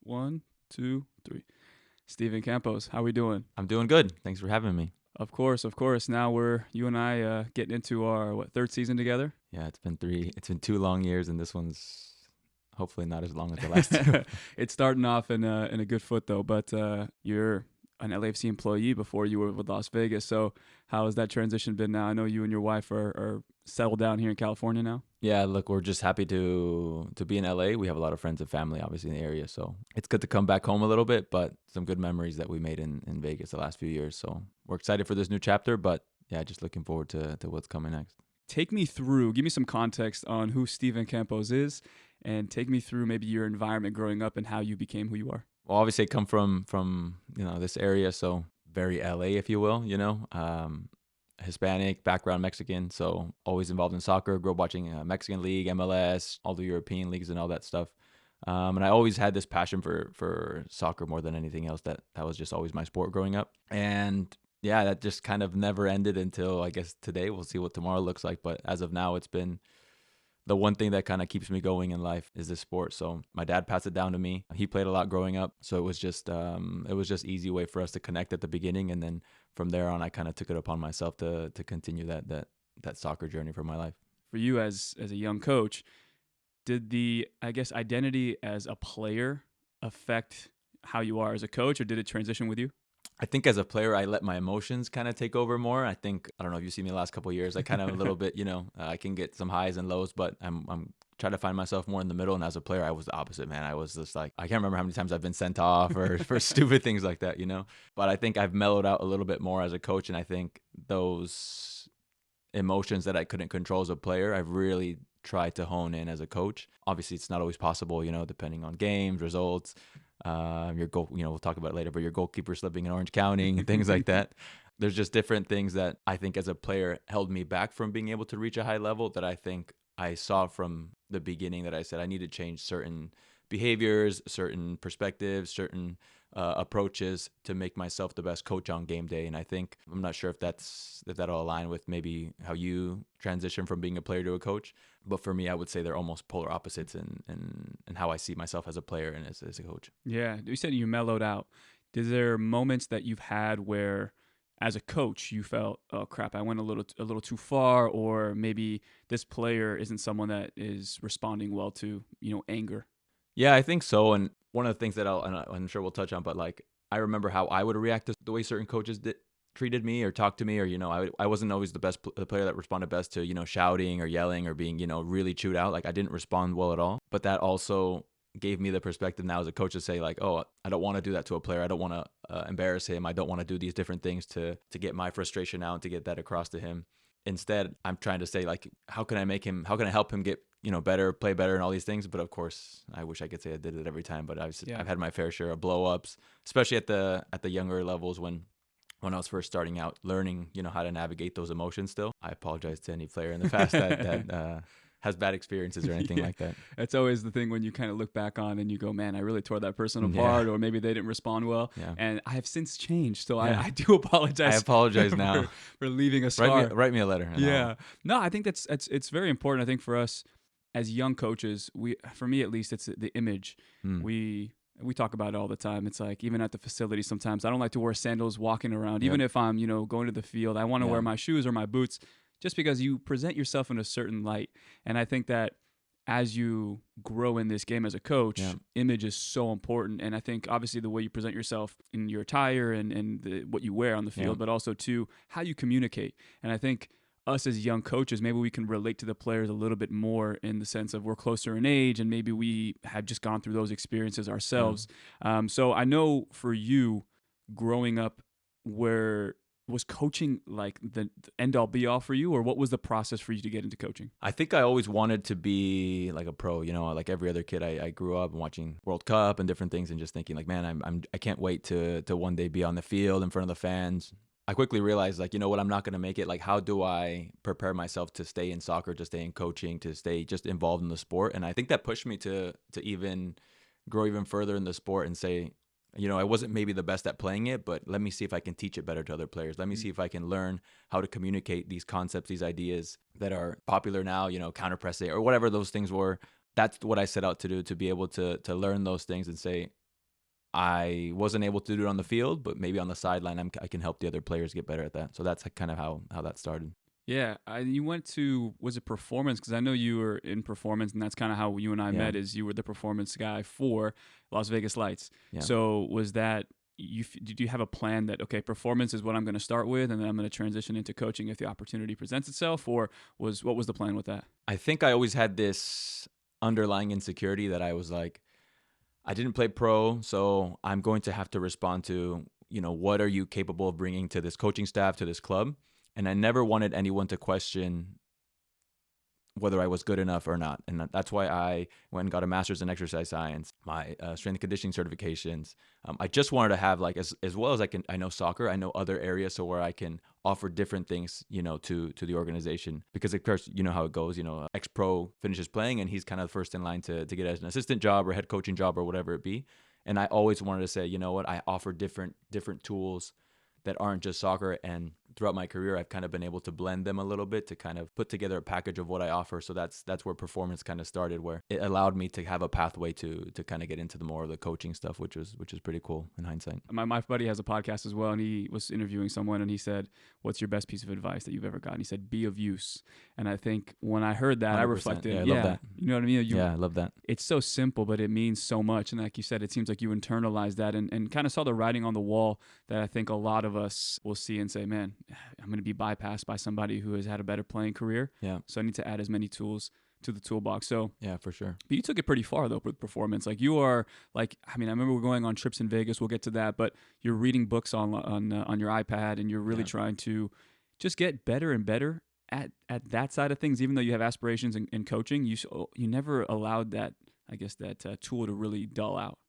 1, 2, 3. Steven Campos, how we doing? I'm doing good. Thanks for having me. Of course. Now you and I getting into our third season together? Yeah, it's been 2 long years, and this one's hopefully not as long as the last two. It's starting off in a good foot though, but you're an LAFC employee before you were with Las Vegas. So how has that transition been now? I know you and your wife are settled down here in California now. Yeah, look, we're just happy to be in LA. We have a lot of friends and family, obviously, in the area, so it's good to come back home a little bit, but some good memories that we made in Vegas the last few years. So we're excited for this new chapter, but yeah, just looking forward to what's coming next. Give me some context on who Steven Campos is, and take me through maybe your environment growing up and how you became who you are. Well, obviously, I come from this area, so very LA, if you will. Hispanic background, Mexican, so always involved in soccer. Grew up watching Mexican League, MLS, all the European leagues, and all that stuff. And I always had this passion for soccer more than anything else. That was just always my sport growing up, and yeah, that just kind of never ended until I guess today. We'll see what tomorrow looks like, but as of now, it's been the one thing that kind of keeps me going in life is this sport. So my dad passed it down to me. He played a lot growing up, so it was just easy way for us to connect at the beginning, and then from there on, I kind of took it upon myself to continue that soccer journey for my life. For you as a young coach, did the identity as a player affect how you are as a coach, or did it transition with you? I think as a player, I let my emotions kind of take over more. I don't know if you've seen me the last couple of years. I kind of a little bit, I can get some highs and lows, but I'm trying to find myself more in the middle. And as a player, I was the opposite, man. I was just like, I can't remember how many times I've been sent off or for stupid things like that, But I think I've mellowed out a little bit more as a coach. And I think those emotions that I couldn't control as a player, I've really tried to hone in as a coach. Obviously, it's not always possible, depending on games, results. Your goal, we'll talk about it later, but your goalkeeper slipping in Orange County and things like that. There's just different things that I think as a player held me back from being able to reach a high level that I think I saw from the beginning that I said I need to change certain behaviors, certain perspectives, certain approaches to make myself the best coach on game day. And I think, I'm not sure if that'll align with maybe how you transition from being a player to a coach. But for me, I would say they're almost polar opposites in how I see myself as a player and as a coach. Yeah, you said you mellowed out. Is there moments that you've had where, as a coach, you felt, oh crap, I went a little too far, or maybe this player isn't someone that is responding well to anger? Yeah, I think so. And one of the things that I'm sure we'll touch on, but like I remember how I would react to the way certain coaches treated me or talked to me, or I wasn't always the player that responded best to shouting or yelling or being really chewed out. Like I didn't respond well at all. But that also gave me the perspective now as a coach to say like, oh, I don't want to do that to a player. I don't want to embarrass him. I don't want to do these different things to get my frustration out and to get that across to him. Instead, I'm trying to say like, how can I help him get better, play better, and all these things. But of course, I wish I could say I did it every time. But I've had my fair share of blow ups, especially at the younger levels when I was first starting out, learning how to navigate those emotions. Still, I apologize to any player in the past that has bad experiences or anything like that. That's always the thing when you kind of look back on and you go, man, I really tore that person apart, or maybe they didn't respond well. Yeah. And I have since changed, so I do apologize. I apologize now for leaving a scar. Write me a letter. Yeah. No, I think it's very important. I think for us as young coaches, for me at least, it's the image. We talk about it all the time. It's like even at the facility sometimes, I don't like to wear sandals walking around. Even if I'm, going to the field, I want to wear my shoes or my boots just because you present yourself in a certain light. And I think that as you grow in this game as a coach, image is so important. And I think obviously the way you present yourself in your attire and what you wear on the field, but also too how you communicate. And I think us as young coaches, maybe we can relate to the players a little bit more in the sense of we're closer in age and maybe we have just gone through those experiences ourselves. So I know for you growing up, where was coaching like the end all be all for you, or what was the process for you to get into coaching? I think I always wanted to be like a pro, like every other kid. I grew up watching World Cup and different things and just thinking like, man, I can't wait to one day be on the field in front of the fans. I quickly realized, like, what, I'm not going to make it. Like, how do I prepare myself to stay in soccer, to stay in coaching, to stay just involved in the sport? And I think that pushed me to even grow even further in the sport and say, I wasn't maybe the best at playing it, but let me see if I can teach it better to other players. Let me see if I can learn how to communicate these concepts, these ideas that are popular now, counter pressing or whatever those things were. That's what I set out to do, to be able to learn those things and say, I wasn't able to do it on the field, but maybe on the sideline, I can help the other players get better at that. So that's kind of how that started. Yeah, you went to, was it performance? Because I know you were in performance, and that's kind of how you and I met. Is you were the performance guy for Las Vegas Lights. Yeah. So was that did you have a plan that, okay, performance is what I'm going to start with, and then I'm going to transition into coaching if the opportunity presents itself, or what was the plan with that? I think I always had this underlying insecurity that I was like, I didn't play pro, so I'm going to have to respond to, what are you capable of bringing to this coaching staff, to this club? And I never wanted anyone to question whether I was good enough or not. And that's why I went and got a master's in exercise science, my strength and conditioning certifications. I just wanted to have, like, as well as I know soccer, I know other areas, so where I can offer different things, to the organization. Because of course, you know how it goes, ex-pro finishes playing and he's kind of first in line to get an assistant job or head coaching job or whatever it be. And I always wanted to say, you know what, I offer different tools that aren't just soccer. And throughout my career, I've kind of been able to blend them a little bit to kind of put together a package of what I offer. So that's where performance kind of started, where it allowed me to have a pathway to kind of get into the more of the coaching stuff, which is pretty cool in hindsight. My buddy has a podcast as well, and he was interviewing someone, and he said, "What's your best piece of advice that you've ever gotten?" He said, "Be of use." And I think when I heard that, I reflected. Yeah, I love that. You know what I mean? I love that. It's so simple, but it means so much. And like you said, it seems like you internalized that and kind of saw the writing on the wall that I think a lot of us will see and say, man, I'm going to be bypassed by somebody who has had a better playing career. Yeah. So I need to add as many tools to the toolbox. So yeah, for sure. But you took it pretty far though with performance. Like you are like, I remember we're going on trips in Vegas. We'll get to that, but you're reading books on your iPad, and you're really trying to just get better and better at that side of things. Even though you have aspirations in coaching, you never allowed that, I guess, that tool to really dull out.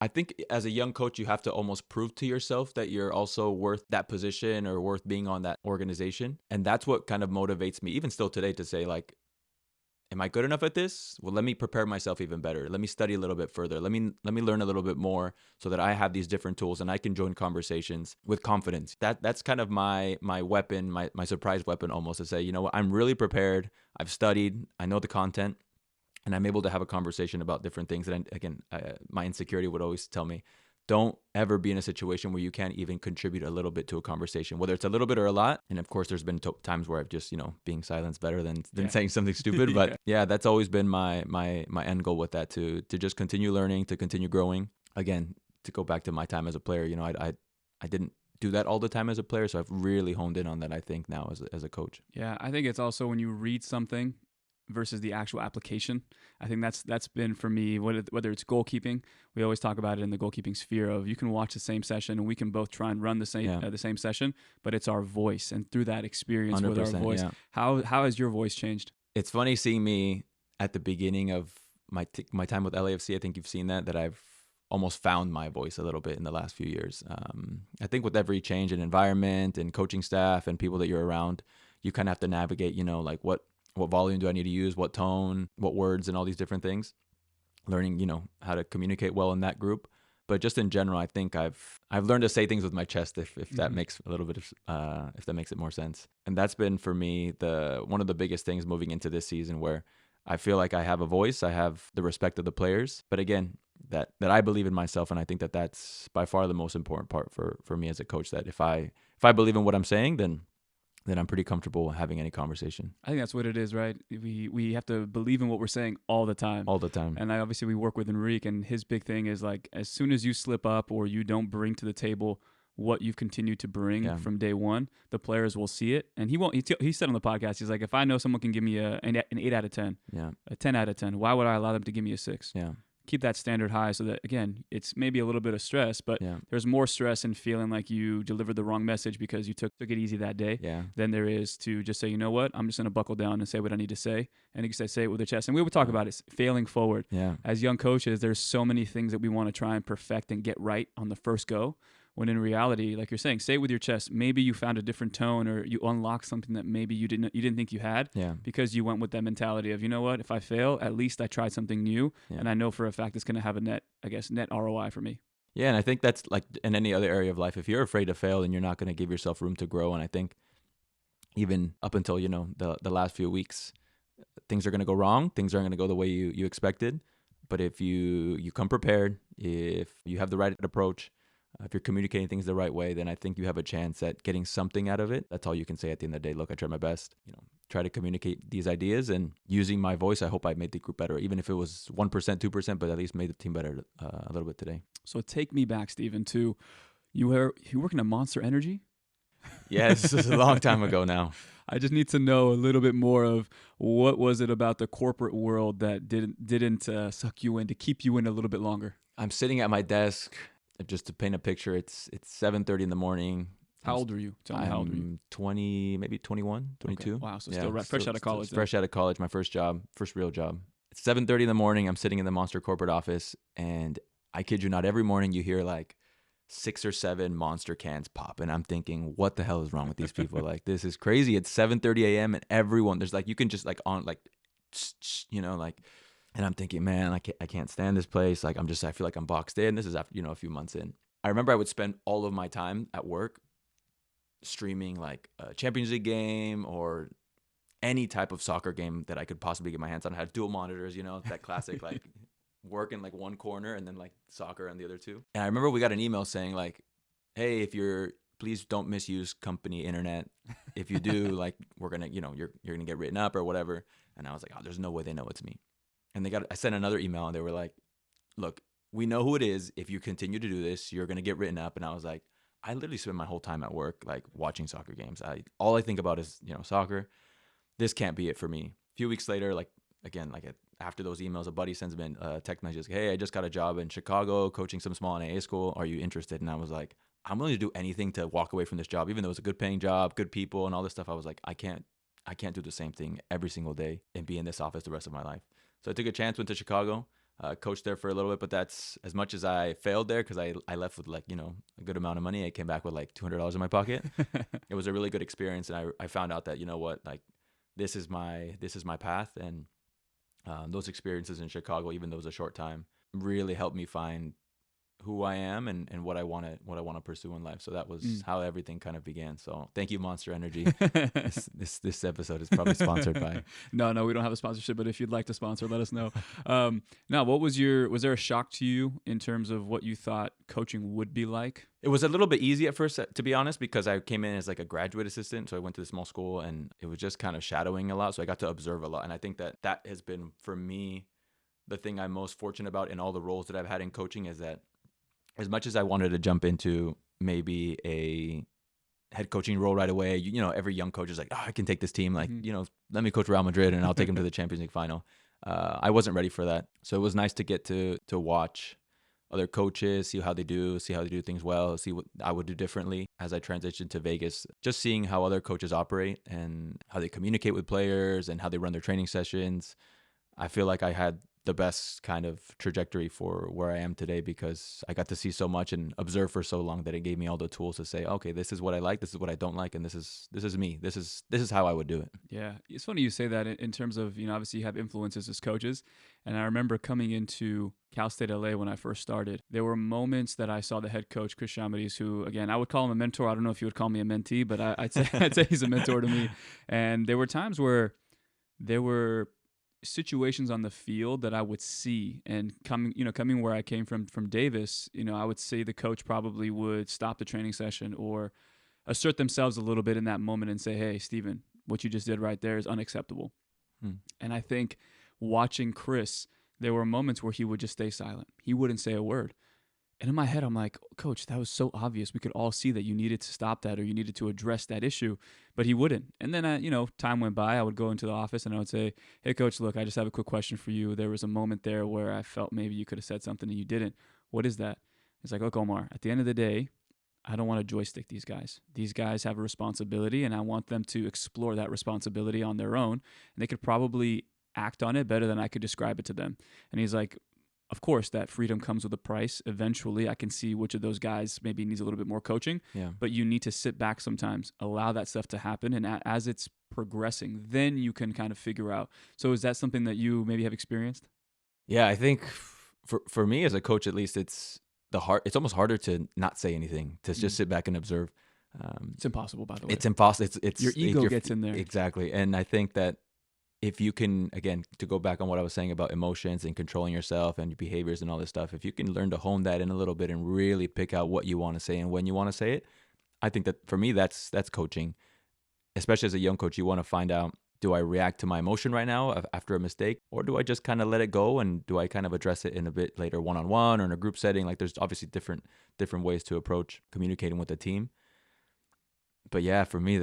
I think as a young coach, you have to almost prove to yourself that you're also worth that position or worth being on that organization. And that's what kind of motivates me, even still today, to say, like, am I good enough at this? Well, let me prepare myself even better. Let me study a little bit further. Let me learn a little bit more so that I have these different tools and I can join conversations with confidence. That's kind of my weapon, my surprise weapon almost, to say, you know what, I'm really prepared. I've studied. I know the content. And I'm able to have a conversation about different things. And my insecurity would always tell me, don't ever be in a situation where you can't even contribute a little bit to a conversation, whether it's a little bit or a lot. And of course, there's been times where I've just, being silent's better than saying something stupid. But yeah, that's always been my end goal with that, to just continue learning, to continue growing. Again, to go back to my time as a player, I didn't do that all the time as a player. So I've really honed in on that, I think, now as a coach. Yeah, I think it's also when you read something versus the actual application. I think that's been for me, whether it's goalkeeping. We always talk about it in the goalkeeping sphere of, you can watch the same session and we can both try and run the same session, but it's our voice, and through that experience with our voice. How has your voice changed? It's funny seeing me at the beginning of my time with LAFC. I think you've seen that I've almost found my voice a little bit in the last few years. I think with every change in environment and coaching staff and people that you're around, you kind of have to navigate, like what volume do I need to use, what tone, what words, and all these different things. Learning, how to communicate well in that group. But just in general, I think I've learned to say things with my chest, if that makes a little bit of, if that makes it more sense. And that's been for me one of the biggest things moving into this season, where I feel like I have a voice, I have the respect of the players. But again, that I believe in myself, and I think that's by far the most important part for me as a coach. That if I believe in what I'm saying, then I'm pretty comfortable having any conversation. I think that's what it is, right? We have to believe in what we're saying all the time. All the time. And obviously we work with Enrique, and his big thing is, like, as soon as you slip up or you don't bring to the table what you've continued to bring from day one, the players will see it. And he said on the podcast, he's like, if I know someone can give me an 8 out of 10, a 10 out of 10, why would I allow them to give me a 6? Yeah. Keep that standard high, so that, again, it's maybe a little bit of stress, but there's more stress in feeling like you delivered the wrong message because you took it easy that day than there is to just say, you know what, I'm just going to buckle down and say what I need to say. And you can say it with your chest. And we would talk about it, failing forward. Yeah. As young coaches, there's so many things that we want to try and perfect and get right on the first go. When in reality, like you're saying, say it with your chest. Maybe you found a different tone, or you unlocked something that maybe you didn't think you had, because you went with that mentality of, you know what, if I fail, at least I tried something new, and I know for a fact it's going to have a net ROI for me. Yeah, and I think that's like in any other area of life. If you're afraid to fail, then you're not going to give yourself room to grow. And I think even up until the last few weeks, things are going to go wrong. Things aren't going to go the way you expected. But if you come prepared, if you have the right approach, if you're communicating things the right way, then I think you have a chance at getting something out of it. That's all you can say at the end of the day. Look, I tried my best, try to communicate these ideas, and using my voice, I hope I made the group better, even if it was 1%, 2%, but at least made the team better a little bit today. So take me back, Steven, to you were working at Monster Energy? Yes, this is a long time ago now. I just need to know a little bit more of what was it about the corporate world that didn't suck you in to keep you in a little bit longer? I'm sitting at my desk. Just to paint a picture, it's 7:30 in the morning. How old are you? Tell me, how old are you? 20, maybe 21, 22. Okay. Wow, so still fresh out of college. Fresh out of college, my first real job. It's 7:30 in the morning. I'm sitting in the Monster corporate office, and I kid you not, every morning you hear like 6 or 7 Monster cans pop, and I'm thinking, what the hell is wrong with these people? Like, this is crazy. It's 7:30 a.m. and everyone, there's like, you can just like on like, like. And I'm thinking, man, I can't stand this place. Like, I feel like I'm boxed in. This is after, a few months in. I remember I would spend all of my time at work streaming like a Champions League game or any type of soccer game that I could possibly get my hands on. I had dual monitors, that classic, like work in like one corner and then like soccer on the other two. And I remember we got an email saying like, hey, please don't misuse company internet. If you do, like, we're going to, you're going to get written up or whatever. And I was like, oh, there's no way they know it's me. And I sent another email and they were like, look, we know who it is. If you continue to do this, you're going to get written up. And I was like, I literally spend my whole time at work, like watching soccer games. All I think about is, soccer. This can't be it for me. A few weeks later, after those emails, a buddy sends me a text message, hey, I just got a job in Chicago coaching some small NAIA school. Are you interested? And I was like, I'm willing to do anything to walk away from this job, even though it's a good paying job, good people and all this stuff. I was like, I can't do the same thing every single day and be in this office the rest of my life. So I took a chance, went to Chicago, coached there for a little bit, but that's as much as I failed there because I left with like, a good amount of money. I came back with like $200 in my pocket. It was a really good experience. And I found out that, like, this is my path. And those experiences in Chicago, even though it was a short time, really helped me find who I am and what I want to pursue in life. So that was how everything kind of began. So thank you, Monster Energy. This episode is probably sponsored by. No, we don't have a sponsorship, but if you'd like to sponsor, let us know. Now, was there a shock to you in terms of what you thought coaching would be like? It was a little bit easy at first, to be honest, because I came in as like a graduate assistant. So I went to the small school and it was just kind of shadowing a lot. So I got to observe a lot. And I think that has been, for me, the thing I'm most fortunate about in all the roles that I've had in coaching is that as much as I wanted to jump into maybe a head coaching role right away, every young coach is like, oh, I can take this team. Like, let me coach Real Madrid and I'll take them to the Champions League final. I wasn't ready for that. So it was nice to get to watch other coaches, see how they do things well, see what I would do differently as I transitioned to Vegas. Just seeing how other coaches operate and how they communicate with players and how they run their training sessions. I feel like I had the best kind of trajectory for where I am today because I got to see so much and observe for so long that it gave me all the tools to say, okay, this is what I like, this is what I don't like, and this is me. This is how I would do it. Yeah, it's funny you say that in terms of, obviously you have influences as coaches. And I remember coming into Cal State LA when I first started, there were moments that I saw the head coach, Chris Chamidis, who, again, I would call him a mentor. I don't know if you would call me a mentee, but I'd say he's a mentor to me. And there were times where there were situations on the field that I would see, and coming where I came from Davis, I would say the coach probably would stop the training session or assert themselves a little bit in that moment and say, hey, Steven, what you just did right there is unacceptable. And I think watching Chris, there were moments where he would just stay silent. He wouldn't say a word. And in my head, I'm like, Coach, that was so obvious. We could all see that you needed to stop that or you needed to address that issue, but he wouldn't. And then, time went by. I would go into the office and I would say, hey, Coach, look, I just have a quick question for you. There was a moment there where I felt maybe you could have said something and you didn't. What is that? It's like, look, Omar, at the end of the day, I don't want to joystick these guys. These guys have a responsibility, and I want them to explore that responsibility on their own. And they could probably act on it better than I could describe it to them. And he's like, of course, that freedom comes with a price. Eventually, I can see which of those guys maybe needs a little bit more coaching. Yeah. But you need to sit back sometimes, allow that stuff to happen. And as it's progressing, then you can kind of figure out. So is that something that you maybe have experienced? Yeah, I think for me as a coach, at least, it's almost harder to not say anything, to just sit back and observe. It's impossible, by the way. It's impossible. It's your ego gets in there. Exactly. And I think that if you can, again, to go back on what I was saying about emotions and controlling yourself and your behaviors and all this stuff, if you can learn to hone that in a little bit and really pick out what you want to say and when you want to say it, I think that for me, that's coaching. Especially as a young coach, you want to find out, do I react to my emotion right now after a mistake, or do I just kind of let it go, and do I kind of address it in a bit later, one-on-one or in a group setting? Like, there's obviously different ways to approach communicating with the team. But yeah, for me,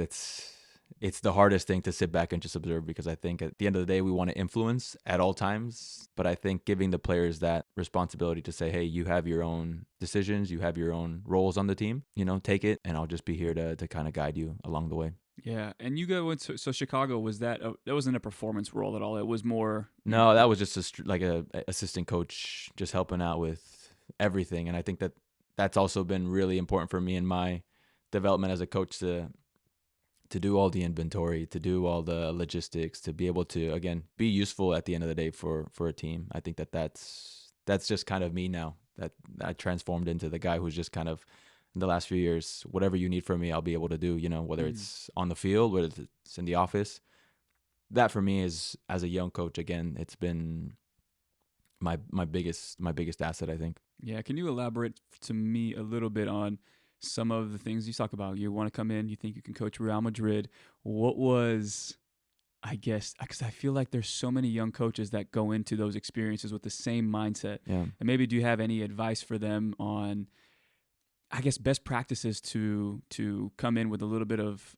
it's the hardest thing to sit back and just observe, because I think at the end of the day, we want to influence at all times. But I think giving the players that responsibility to say, hey, you have your own decisions, you have your own roles on the team, take it, and I'll just be here to kind of guide you along the way. Yeah, and you go into so Chicago, was that wasn't a performance role at all? It was more. No, that was just a assistant coach, just helping out with everything. And I think that's also been really important for me in my development as a coach, to do all the inventory, to do all the logistics, to be able to, again, be useful at the end of the day for a team. I think that's just kind of me now, that I transformed into the guy who's just kind of, in the last few years, whatever you need from me, I'll be able to do, whether it's on the field, whether it's in the office. That for me is, as a young coach, again, it's been my biggest asset, I think. Yeah. Can you elaborate to me a little bit on some of the things you talk about? You want to come in, you think you can coach Real Madrid. What was, I guess, because I feel like there's so many young coaches that go into those experiences with the same mindset. Yeah. And maybe do you have any advice for them on, I guess, best practices to come in with a little bit of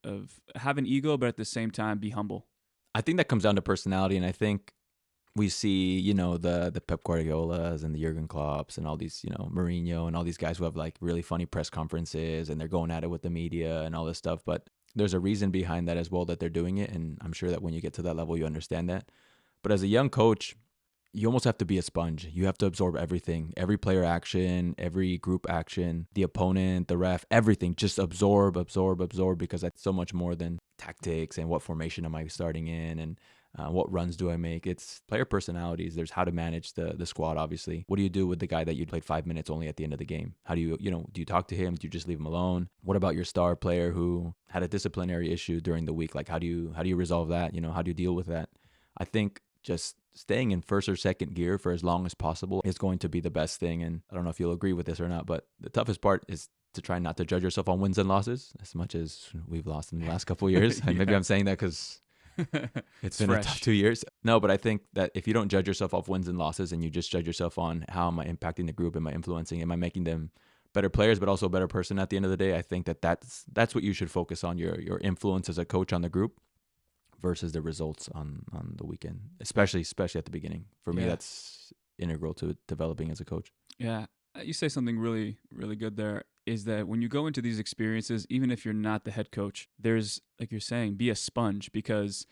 have an ego, but at the same time be humble? I think that comes down to personality, and I think we see, the Pep Guardiolas and the Jurgen Klopps and all these, Mourinho and all these guys who have like really funny press conferences and they're going at it with the media and all this stuff. But there's a reason behind that as well, that they're doing it. And I'm sure that when you get to that level, you understand that. But as a young coach, you almost have to be a sponge. You have to absorb everything, every player action, every group action, the opponent, the ref, everything. Just absorb, because that's so much more than tactics and what formation am I starting in and what runs do I make. It's player personalities. There's how to manage the squad, obviously. What do you do with the guy that you played 5 minutes only at the end of the game? How do you, do you talk to him? Do you just leave him alone? What about your star player who had a disciplinary issue during the week? Like, how do you resolve that? How do you deal with that? I think just staying in first or second gear for as long as possible is going to be the best thing. And I don't know if you'll agree with this or not, but the toughest part is to try not to judge yourself on wins and losses, as much as we've lost in the last couple of years. Yeah. Maybe I'm saying that because it's been fresh. A tough 2 years. No, but I think that if you don't judge yourself off wins and losses, and you just judge yourself on how am I impacting the group, am I influencing, am I making them better players, but also a better person at the end of the day, I think that's what you should focus on, your influence as a coach on the group versus the results on the weekend, especially at the beginning. For me, that's integral to developing as a coach. Yeah. You say something really, really good there, is that when you go into these experiences, even if you're not the head coach, there's, like you're saying, be a sponge, because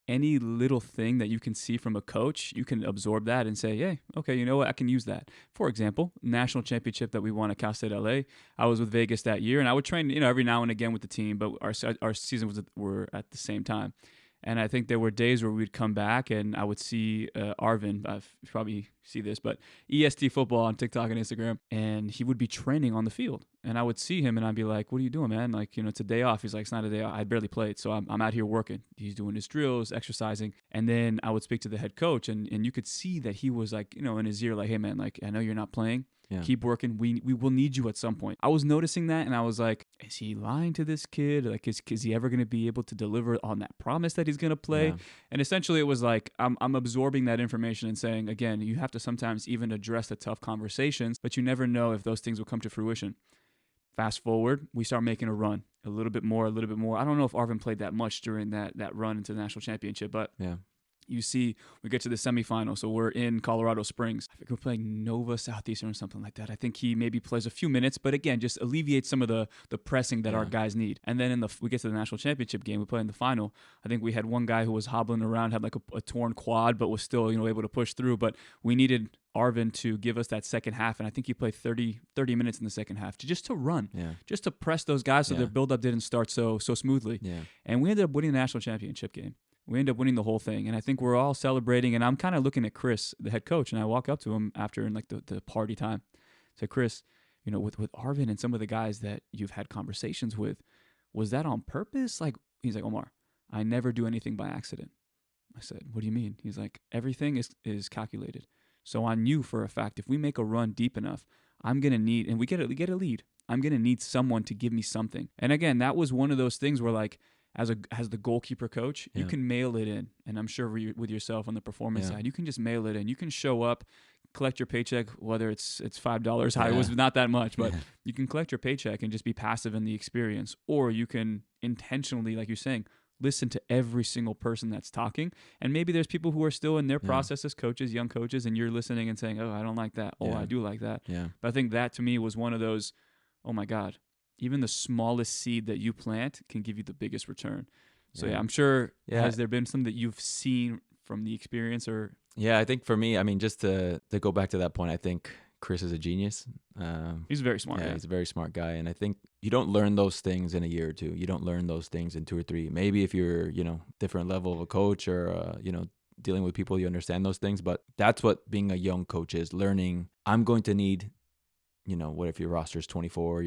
any little thing that you can see from a coach, you can absorb that and say, hey, okay, you know what? I can use that. For example, national championship that we won at Cal State LA, I was with Vegas that year, and I would train, every now and again with the team, but our seasons were at the same time. And I think there were days where we'd come back and I would see Arvin, you probably see this, but EST football on TikTok and Instagram, and he would be training on the field. And I would see him and I'd be like, what are you doing, man? Like, it's a day off. He's like, it's not a day off. I barely played. So I'm out here working. He's doing his drills, exercising. And then I would speak to the head coach and you could see that he was like, in his ear, like, hey, man, like, I know you're not playing. Yeah. Keep working. We will need you at some point. I was noticing that, and I was like, is he lying to this kid? Like, is he ever going to be able to deliver on that promise that he's going to play? Yeah. And essentially, it was like, I'm absorbing that information and saying, again, you have to sometimes even address the tough conversations, but you never know if those things will come to fruition. Fast forward, we start making a run, a little bit more. I don't know if Arvin played that much during that run into the national championship, but yeah. You see, we get to the semifinal, so we're in Colorado Springs. I think we're playing Nova Southeastern or something like that. I think he maybe plays a few minutes, but again, just alleviates some of the pressing that our guys need. And then we get to the national championship game, we play in the final. I think we had one guy who was hobbling around, had like a torn quad, but was still able to push through. But we needed Arvin to give us that second half, and I think he played 30 minutes in the second half just to run, just to press those guys so their buildup didn't start so smoothly. Yeah. And we ended up winning the national championship game. We ended up winning the whole thing, and I think we're all celebrating, and I'm kind of looking at Chris, the head coach, and I walk up to him after in like the party time. I said, Chris, with Arvin and some of the guys that you've had conversations with, was that on purpose? Like, he's like, Omar, I never do anything by accident. I said, what do you mean? He's like, everything is calculated. So I knew for a fact, if we make a run deep enough, I'm going to need, and we get a lead, I'm going to need someone to give me something. And again, that was one of those things where like, as the goalkeeper coach, you can mail it in. And I'm sure with yourself on the performance side, you can just mail it in. You can show up, collect your paycheck, whether it's $5 high. It was not that much, but you can collect your paycheck and just be passive in the experience. Or you can intentionally, like you're saying, listen to every single person that's talking. And maybe there's people who are still in their process as coaches, young coaches, and you're listening and saying, oh, I don't like that. Oh, I do like that. Yeah. But I think that to me was one of those, oh my God, even the smallest seed that you plant can give you the biggest return. So I'm sure, has there been some that you've seen from the experience or? Yeah, I think for me, I mean, just to go back to that point, I think Chris is a genius. He's very smart. Yeah, he's a very smart guy. And I think you don't learn those things in a year or two. You don't learn those things in 2 or 3. Maybe if you're, different level of a coach or, dealing with people, you understand those things. But that's what being a young coach is, learning. I'm going to need, what if your roster is 24,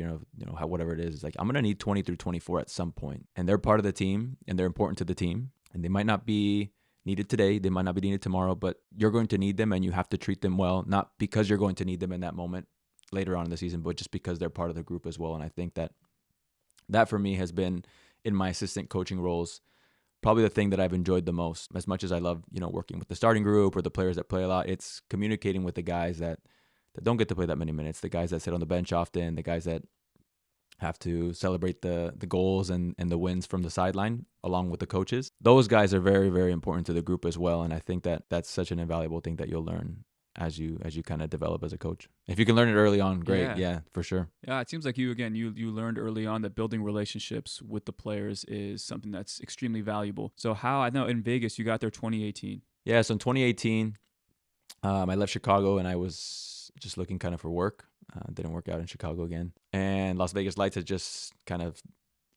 whatever it is. It's like, I'm going to need 20 through 24 at some point. And they're part of the team and they're important to the team. And they might not be needed today. They might not be needed tomorrow, but you're going to need them and you have to treat them well, not because you're going to need them in that moment later on in the season, but just because they're part of the group as well. And I think that for me has been, in my assistant coaching roles, probably the thing that I've enjoyed the most. As much as I love, working with the starting group or the players that play a lot, it's communicating with the guys that don't get to play that many minutes, the guys that sit on the bench often, the guys that have to celebrate the goals and the wins from the sideline along with the coaches. Those guys are very, very important to the group as well. And I think that's such an invaluable thing that you'll learn as you kind of develop as a coach. If you can learn it early on, great. Yeah, for sure. Yeah, it seems like you learned early on that building relationships with the players is something that's extremely valuable. So how, I know in Vegas, you got there 2018. Yeah, so in 2018, I left Chicago and I was just looking kind of for work. Didn't work out in Chicago again. And Las Vegas Lights had just kind of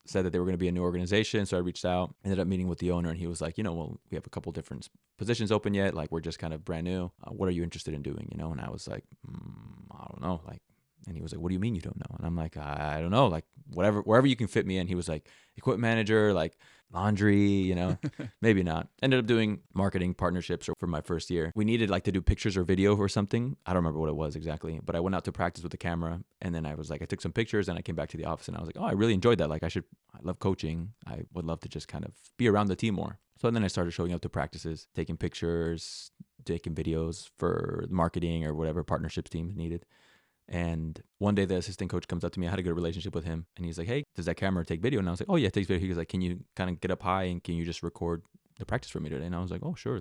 said that they were going to be a new organization. So I reached out, ended up meeting with the owner, and he was like, well, we have a couple different positions open yet. Like, we're just kind of brand new. What are you interested in doing? And I was like, I don't know. And he was like, what do you mean you don't know? And I'm like, I don't know. Like, wherever you can fit me in. He was like, equipment manager, like laundry, maybe not. Ended up doing marketing partnerships for my first year. We needed to do pictures or video or something. I don't remember what it was exactly, but I went out to practice with the camera. And then I took some pictures and I came back to the office and I was like, oh, I really enjoyed that. I love coaching. I would love to just kind of be around the team more. So then I started showing up to practices, taking pictures, taking videos for marketing or whatever partnerships teams needed. And one day the assistant coach comes up to me. I had a good relationship with him. And he's like, hey, does that camera take video? And I was like, oh, yeah, it takes video. He was like, can you kind of get up high and can you just record the practice for me today? And I was like, oh, sure.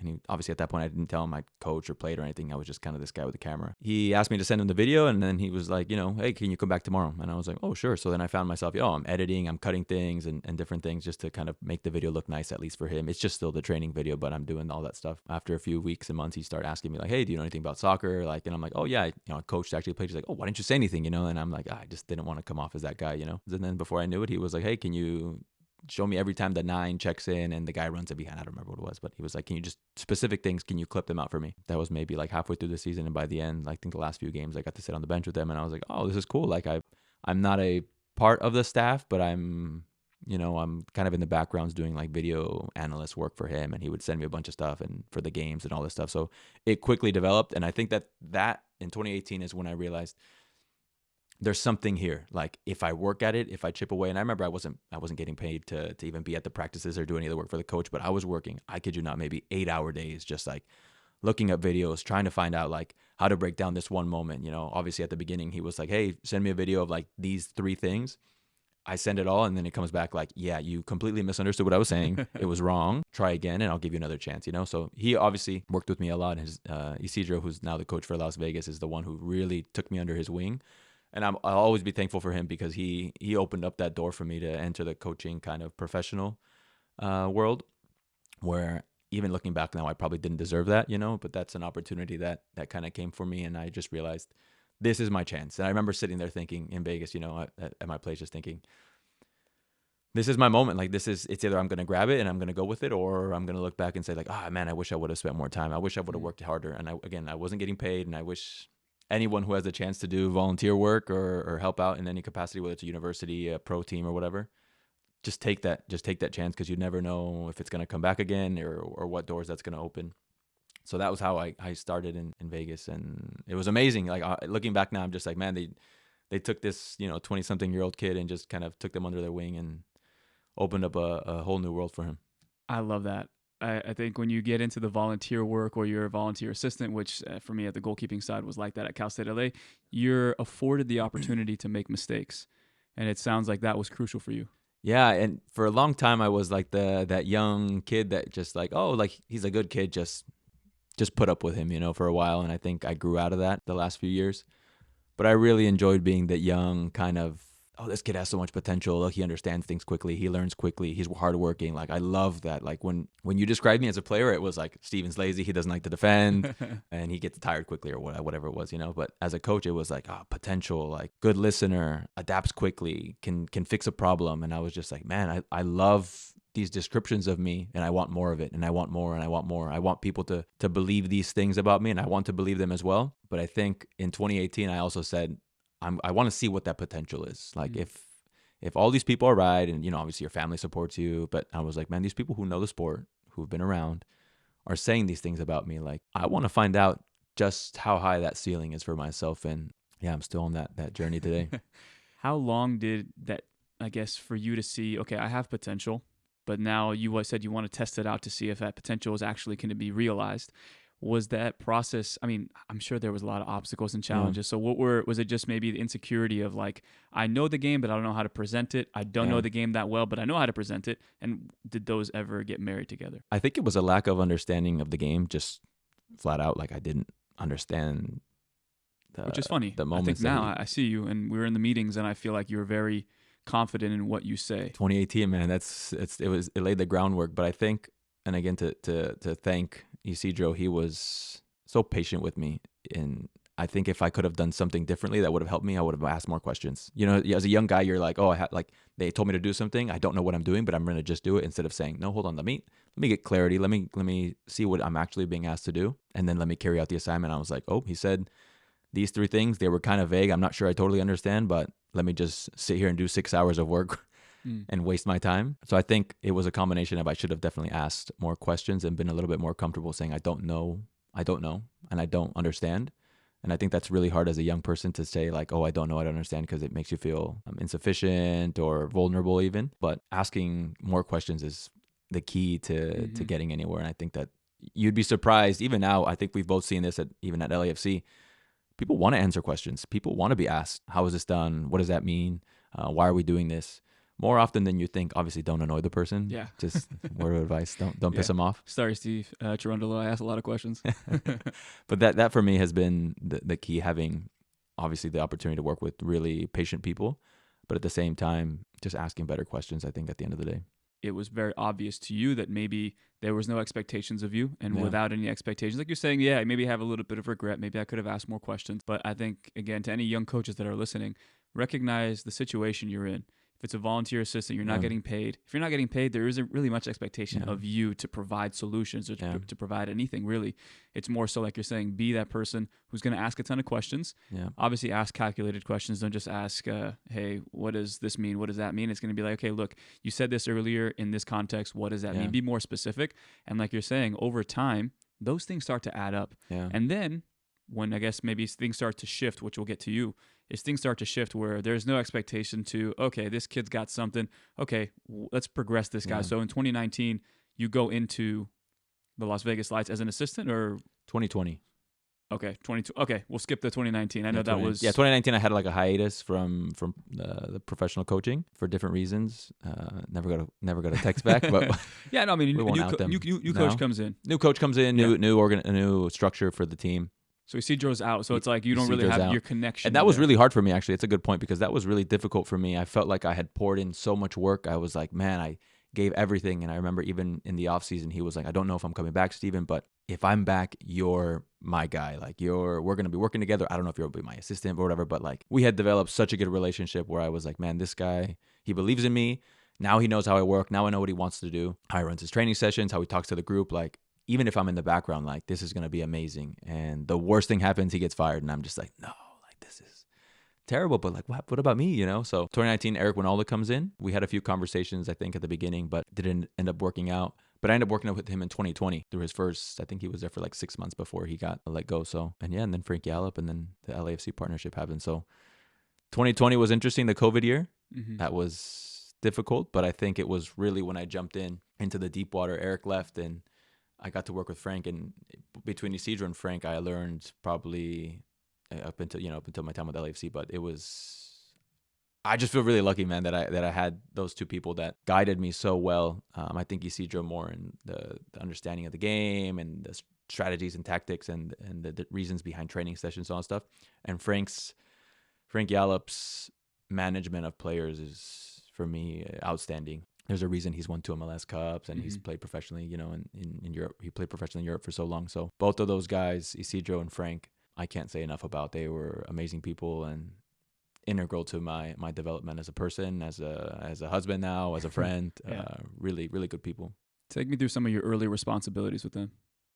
And he, obviously at that point, I didn't tell him I coached or played or anything. I was just kind of this guy with a camera. He asked me to send him the video. And then he was like, hey, can you come back tomorrow? And I was like, oh, sure. So then I found myself, I'm editing, I'm cutting things and different things just to kind of make the video look nice, at least for him. It's just still the training video, but I'm doing all that stuff. After a few weeks and months, he started asking me like, hey, do you know anything about soccer? And I'm like, oh, yeah, I coached, actually played. He's like, oh, why didn't you say anything? And I'm like, I just didn't want to come off as that guy, And then before I knew it, he was like, hey, can you show me every time the 9 checks in and the guy runs it behind? I don't remember what it was, but he was like, can you just specific things, can you clip them out for me? That was maybe halfway through the season. And by the end, I think the last few games, I got to sit on the bench with them and I was like, oh, this is cool. I'm not a part of the staff, but I'm kind of in the backgrounds doing video analyst work for him. And he would send me a bunch of stuff and for the games and all this stuff. So it quickly developed. And I think that in 2018 is when I realized there's something here. If I work at it, if I chip away, and I remember I wasn't getting paid to even be at the practices or do any of the work for the coach, but I was working, I kid you not, maybe 8-hour days, just looking up videos, trying to find out how to break down this one moment. Obviously at the beginning, he was like, hey, send me a video of these 3 things. I send it all. And then it comes back yeah, you completely misunderstood what I was saying. It was wrong. Try again and I'll give you another chance, So he obviously worked with me a lot. His Isidro, who's now the coach for Las Vegas, is the one who really took me under his wing. And I'll always be thankful for him because he opened up that door for me to enter the coaching kind of professional world, where even looking back now, I probably didn't deserve that, but that's an opportunity that kind of came for me. And I just realized this is my chance. And I remember sitting there thinking in Vegas, at my place, just thinking, this is my moment. It's either I'm going to grab it and I'm going to go with it, or I'm going to look back and say man, I wish I would have spent more time. I wish I would have worked harder. And I wasn't getting paid, and I wish anyone who has a chance to do volunteer work or help out in any capacity, whether it's a university, a pro team or whatever, just take that chance, because you never know if it's going to come back again, or what doors that's going to open. So that was how I started in Vegas, and it was amazing. Like, looking back now, I'm just like, man, they took this 20-something-year-old kid and just kind of took them under their wing and opened up a whole new world for him. I love that. I think when you get into the volunteer work, or you're a volunteer assistant, which for me at the goalkeeping side was like that at Cal State LA, you're afforded the opportunity to make mistakes. And it sounds like that was crucial for you. Yeah, and for a long time I was like that young kid that just like, oh, like he's a good kid, just put up with him, for a while. And I think I grew out of that the last few years. But I really enjoyed being that young kind of, oh, this kid has so much potential. Look, he understands things quickly. He learns quickly. He's hardworking. Like, I love that. Like, when you described me as a player, it was like, Steven's lazy. He doesn't like to defend, and he gets tired quickly, or whatever it was, But as a coach, it was like, oh, potential, like good listener, adapts quickly, can fix a problem. And I was just like, man, I love these descriptions of me, and I want more of it, and I want more, and I want more. I want people to believe these things about me, and I want to believe them as well. But I think in 2018, I also said, I want to see what that potential is. Like, if all these people are right, and obviously your family supports you, but I was like, man, these people who know the sport, who've been around, are saying these things about me. Like, I want to find out just how high that ceiling is for myself. And yeah, I'm still on that journey today. How long did that, I guess, for you to see, okay, I have potential, but now you said you want to test it out to see if that potential is actually going to be realized. Was that process, I mean, I'm sure there was a lot of obstacles and challenges. So was it just maybe the insecurity of like, I know the game, but I don't know how to present it. I don't know the game that well, but I know how to present it. And did those ever get married together? I think it was a lack of understanding of the game, just flat out. Like, I didn't understand which is funny. The moments. I think now I see you, and we were in the meetings, and I feel like you're very confident in what you say. 2018, man, it laid the groundwork. But I think, and again, to thank Isidro, he was so patient with me. And I think if I could have done something differently that would have helped me, I would have asked more questions. As a young guy, you're like, oh, they told me to do something. I don't know what I'm doing, but I'm going to just do it, instead of saying, no, hold on, let me get clarity. Let me see what I'm actually being asked to do, and then let me carry out the assignment. I was like, oh, he said these 3 things. They were kind of vague. I'm not sure I totally understand, but let me just sit here and do 6 hours of work and waste my time. So I think it was a combination of, I should have definitely asked more questions and been a little bit more comfortable saying, I don't know, and I don't understand. And I think that's really hard as a young person to say, like, oh, I don't know, I don't understand, because it makes you feel insufficient or vulnerable even. But asking more questions is the key to getting anywhere. And I think that you'd be surprised, even now, I think we've both seen this even at LAFC, people want to answer questions. People want to be asked, how is this done? What does that mean? Why are we doing this? More often than you think. Obviously, don't annoy the person. Yeah. Just word of advice. Don't piss them off. Sorry, Steve Cherundolo. I asked a lot of questions. But that for me has been the key, having obviously the opportunity to work with really patient people, but at the same time, just asking better questions, I think, at the end of the day. It was very obvious to you that maybe there was no expectations of you, and without any expectations, like you're saying, yeah, maybe have a little bit of regret. Maybe I could have asked more questions. But I think, again, to any young coaches that are listening, recognize the situation you're in. If it's a volunteer assistant, you're not getting paid. If you're not getting paid, there isn't really much expectation of you to provide solutions or to provide anything, really. It's more so, like you're saying, be that person who's going to ask a ton of questions. Yeah. Obviously, ask calculated questions. Don't just ask, hey, what does this mean? What does that mean? It's going to be like, okay, look, you said this earlier in this context. What does that mean? Be more specific. And like you're saying, over time, those things start to add up. Yeah. And then when I guess maybe things start to shift, which we'll get to you, is things start to shift where there's no expectation to, okay, this kid's got something. Okay, let's progress this guy. Yeah. So in 2019, you go into the Las Vegas Lights as an assistant, or 2020? Okay, 22. Okay, we'll skip the 2019. I know that was 2019. I had like a hiatus from the professional coaching for different reasons. Never got a text back, but yeah, no, I mean, new coach comes in. New coach comes in. New structure for the team. So Isidro's out, so it's like you don't really have your connection. And that was really hard for me, actually. It's a good point, because that was really difficult for me. I felt like I had poured in so much work. I was like, man, I gave everything. And I remember even in the offseason, he was like, I don't know if I'm coming back, Steven, but if I'm back, you're my guy. Like, we're going to be working together. I don't know if you'll be my assistant or whatever, but like, we had developed such a good relationship where I was like, man, this guy, he believes in me. Now he knows how I work. Now I know what he wants to do. How he runs his training sessions, how he talks to the group. Like, even if I'm in the background, like, this is going to be amazing. And the worst thing happens, he gets fired. And I'm just like, no, like, this terrible, but like, what about me, So 2019, Eric Wynalda comes in. We had a few conversations, I think, at the beginning, but didn't end up working out. But I ended up working with him in 2020 through his first, I think he was there for like 6 months before he got let go. So, and then Frank Yallop, and then the LAFC partnership happened. So 2020 was interesting, the COVID year. That was difficult, but I think it was really when I jumped into the deep water. Eric left, and I got to work with Frank. And between Isidro and Frank, I learned probably up until my time with LAFC. But I just feel really lucky, man, that I had those two people that guided me so well. I think Isidro more in the understanding of the game and the strategies and tactics and the reasons behind training sessions and all that stuff. And Frank Yallop's management of players is, for me, outstanding. There's a reason he's won 2 MLS Cups and he's played professionally, in Europe. He played professionally in Europe for so long. So both of those guys, Isidro and Frank, I can't say enough about. They were amazing people and integral to my development as a person, as a husband now, as a friend. Really, really good people. Take me through some of your early responsibilities with them.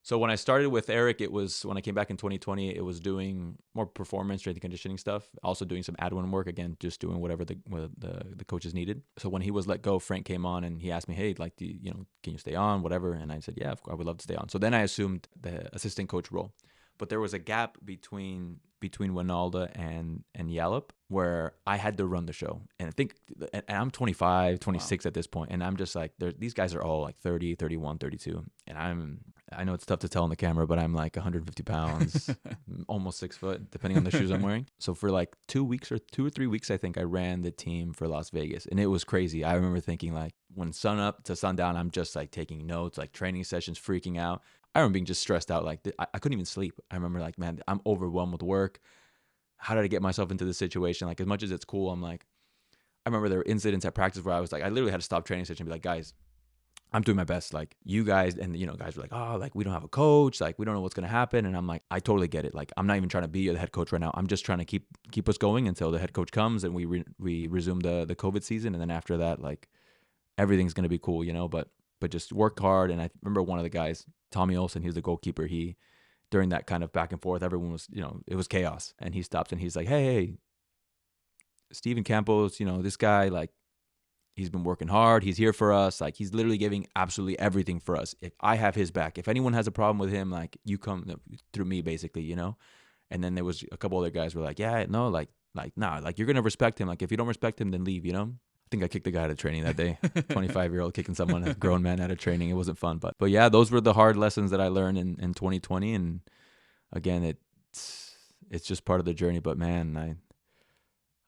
So when I started with Eric, it was when I came back in 2020, it was doing more performance, strength and conditioning stuff. Also doing some admin work, again, just doing whatever the coaches needed. So when he was let go, Frank came on and he asked me, hey, like, can you stay on, whatever? And I said, yeah, I would love to stay on. So then I assumed the assistant coach role. But there was a gap between Wynalda and Yallop where I had to run the show. And I think, and I'm 25, 26 at this point, and I'm just like, these guys are all like 30, 31, 32. And I know it's tough to tell on the camera, but I'm like 150 pounds, almost 6 foot, depending on the shoes I'm wearing. So for like 2 or 3 weeks, I think I ran the team for Las Vegas. And it was crazy. I remember thinking, like, when sun up to sundown, I'm just like taking notes, like training sessions, freaking out. I remember being just stressed out. Like, I couldn't even sleep. I remember, like, man, I'm overwhelmed with work. How did I get myself into this situation? Like, as much as it's cool, I'm like, I remember there were incidents at practice where I was like, I literally had to stop training session and be like, guys, I'm doing my best. Like, you guys, and guys were like, oh, like, we don't have a coach. Like, we don't know what's going to happen. And I'm like, I totally get it. Like, I'm not even trying to be the head coach right now. I'm just trying to keep us going until the head coach comes and we resume the COVID season. And then after that, like, everything's going to be cool, but just work hard. And I remember one of the guys, Tommy Olsen, he's the goalkeeper. During that kind of back and forth, everyone was, it was chaos. And he stops and he's like, hey, Steven Campos, this guy, like, he's been working hard. He's here for us. Like, he's literally giving absolutely everything for us. If I have his back, if anyone has a problem with him, like, you come through me, basically, And then there was a couple other guys who were like, yeah, no, like, nah, like, you're going to respect him. I if you don't respect him, then leave, I think I kicked the guy out of training that day. 25-year-old kicking someone, a grown man out of training. It wasn't fun. But yeah, those were the hard lessons that I learned in 2020. And again, it's just part of the journey. But man,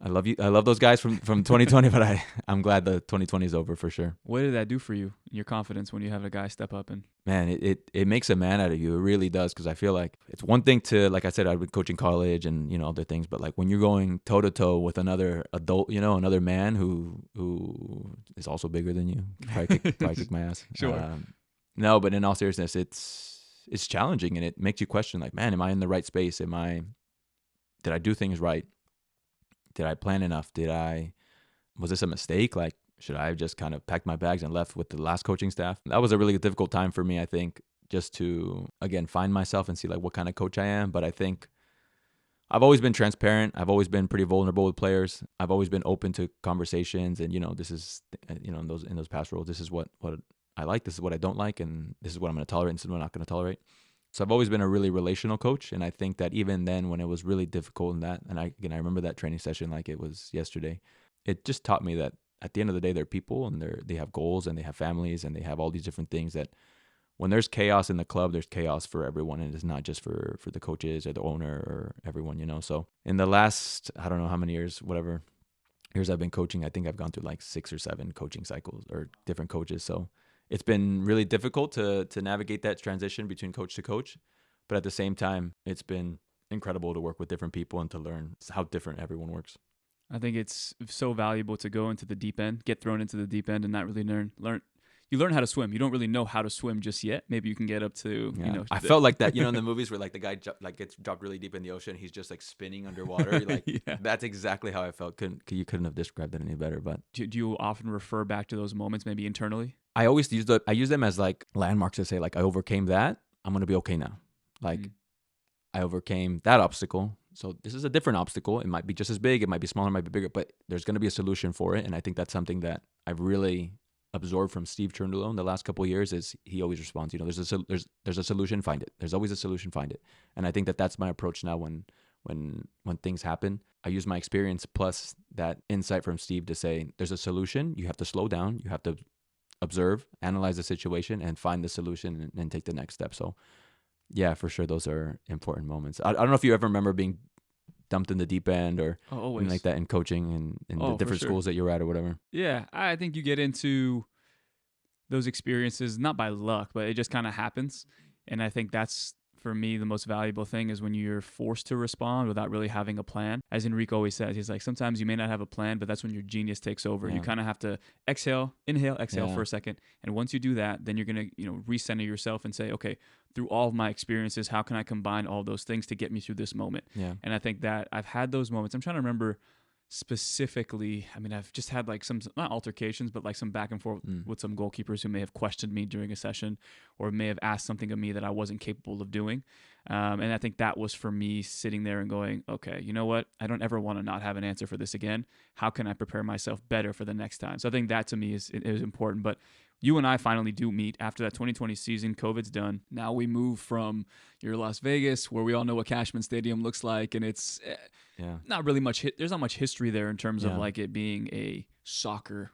I love you. I love those guys from 2020, but I'm glad the 2020 is over for sure. What did that do for you, your confidence, when you have a guy step up? And man, it makes a man out of you. It really does, because I feel like it's one thing to, like I said, I've been coaching college and other things, but like when you're going toe to toe with another adult, another man who is also bigger than you, probably kick my ass. Sure. No, but in all seriousness, it's challenging, and it makes you question, like, man, am I in the right space? Did I do things right? Did I plan enough? Was this a mistake? Like, should I have just kind of packed my bags and left with the last coaching staff? That was a really difficult time for me, I think, just to, again, find myself and see, like, what kind of coach I am. But I think I've always been transparent. I've always been pretty vulnerable with players. I've always been open to conversations. And, this is, in those past roles, this is what I like. This is what I don't like. And this is what I'm going to tolerate. And this is what I'm not going to tolerate. So I've always been a really relational coach. And I think that even then, when it was really difficult and I remember that training session like it was yesterday, it just taught me that at the end of the day, they're people and they have goals and they have families and they have all these different things that when there's chaos in the club, there's chaos for everyone. And it's not just for the coaches or the owner or everyone, So in the last, I don't know how many years, whatever years I've been coaching, I think I've gone through like 6 or 7 coaching cycles or different coaches. So it's been really difficult to navigate that transition between coach to coach. But at the same time, it's been incredible to work with different people and to learn how different everyone works. I think it's so valuable to go into the deep end, get thrown into the deep end and not really learn. You learn how to swim. You don't really know how to swim just yet. Maybe you can get up to, I felt like that, in the movies where like the guy gets dropped really deep in the ocean. He's just like spinning underwater. Like That's exactly how I felt. You couldn't have described it any better. But do you often refer back to those moments, maybe internally? I always use them as like landmarks to say, like, I overcame that. I'm going to be okay now. Like I overcame that obstacle. So this is a different obstacle. It might be just as big, it might be smaller, it might be bigger, but there's going to be a solution for it. And I think that's something that I've really absorbed from Steve Cherundolo in the last couple of years. Is he always responds, there's a solution, find it. There's always a solution, find it. And I think that that's my approach now when things happen. I use my experience plus that insight from Steve to say there's a solution. You have to slow down. You have to observe, analyze the situation, and find the solution and take the next step. So yeah, for sure, those are important moments. I don't know if you ever remember being dumped in the deep end or anything like that in coaching and in the different schools that you were at or whatever. Yeah, I think you get into those experiences not by luck, but it just kind of happens. And I think that's, for me, the most valuable thing is when you're forced to respond without really having a plan. As Enrique always says, he's like, sometimes you may not have a plan, but that's when your genius takes over. You kind of have to inhale, exhale for a second. And once you do that, then you're going to, recenter yourself and say, okay, through all of my experiences, how can I combine all those things to get me through this moment? Yeah. And I think that I've had those moments. I'm trying to remember specifically. I mean, I've just had like some, not altercations, but like some back and forth with some goalkeepers who may have questioned me during a session or may have asked something of me that I wasn't capable of doing. And I think that was for me sitting there and going, okay, you know what? I don't ever want to not have an answer for this again. How can I prepare myself better for the next time? So I think that to me is important. But you and I finally do meet after that 2020 season. COVID's done. Now we move from your Las Vegas, where we all know what Cashman Stadium looks like, and it's not really much. There's not much history there in terms of like it being a soccer,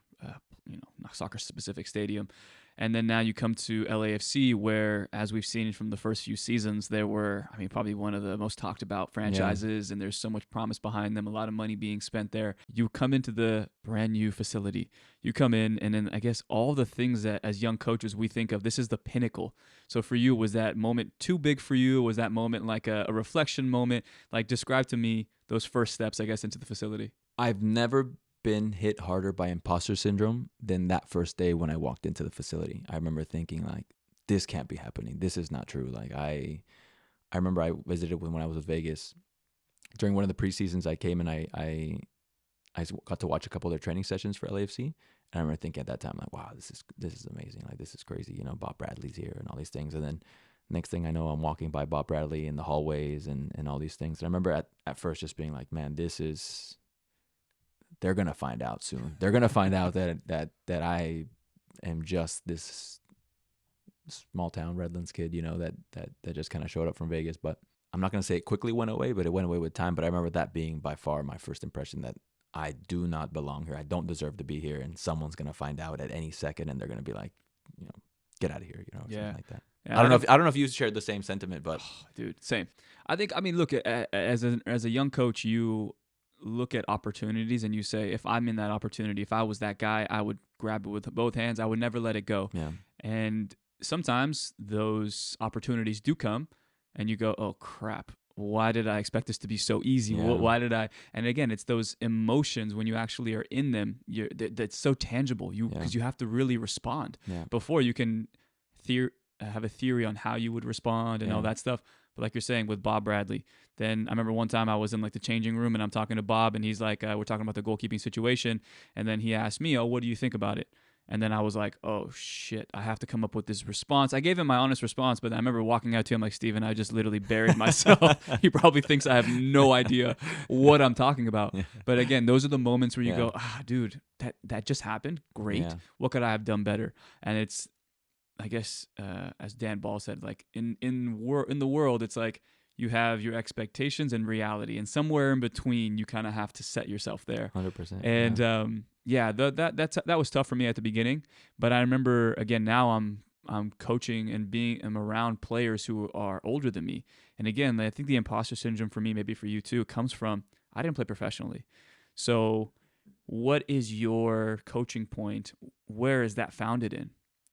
not soccer specific stadium. And then now you come to LAFC, where, as we've seen from the first few seasons, there were, probably one of the most talked about franchises, and there's so much promise behind them, a lot of money being spent there. You come into the brand new facility. You come in, and then I guess all the things that as young coaches we think of, this is the pinnacle. So for you, was that moment too big for you? Was that moment like a reflection moment? Like, describe to me those first steps, I guess, into the facility. I've never been hit harder by imposter syndrome than that first day when I walked into the facility. I remember thinking, like, this can't be happening. This is not true. Like, I remember I visited when I was with Vegas. During one of the preseasons, I came and I got to watch a couple of their training sessions for LAFC. And I remember thinking at that time, like, wow, this is amazing. Like, this is crazy. Bob Bradley's here and all these things. And then next thing I know, I'm walking by Bob Bradley in the hallways and all these things. And I remember at first just being like, man, they're going to find out soon. They're going to find out that I am just this small town Redlands kid, that just kind of showed up from Vegas. But I'm not going to say it quickly went away, but it went away with time. But I remember that being by far my first impression that I do not belong here. I don't deserve to be here. And someone's going to find out at any second and they're going to be like, get out of here, something like that. Yeah, I don't know if you shared the same sentiment, but dude, same. I think, look, as a young coach, you look at opportunities and you say, if I'm in that opportunity, if I was that guy, I would grab it with both hands. I would never let it go. Yeah. And sometimes those opportunities do come and you go, oh crap, why did I expect this to be so easy? Yeah. Why did I? And again, it's those emotions when you actually are in them, that's so tangible. Because you have to really respond before you can have a theory on how you would respond and all that stuff. But like you're saying with Bob Bradley, then I remember one time I was in like the changing room and I'm talking to Bob and he's like, we're talking about the goalkeeping situation. And then he asked me, oh, what do you think about it? And then I was like, oh shit, I have to come up with this response. I gave him my honest response, but I remember walking out to him like, Steven, I just literally buried myself. He probably thinks I have no idea what I'm talking about. Yeah. But again, those are the moments where you go, dude, that just happened. Great. Yeah. What could I have done better? And it's, I guess, as Dan Ball said, like in the world, it's like you have your expectations and reality, and somewhere in between, you kind of have to set yourself there. 100%. And that was tough for me at the beginning. But I remember, again, now I'm coaching and I'm around players who are older than me. And again, I think the imposter syndrome for me, maybe for you too, comes from I didn't play professionally. So, what is your coaching point? Where is that founded in?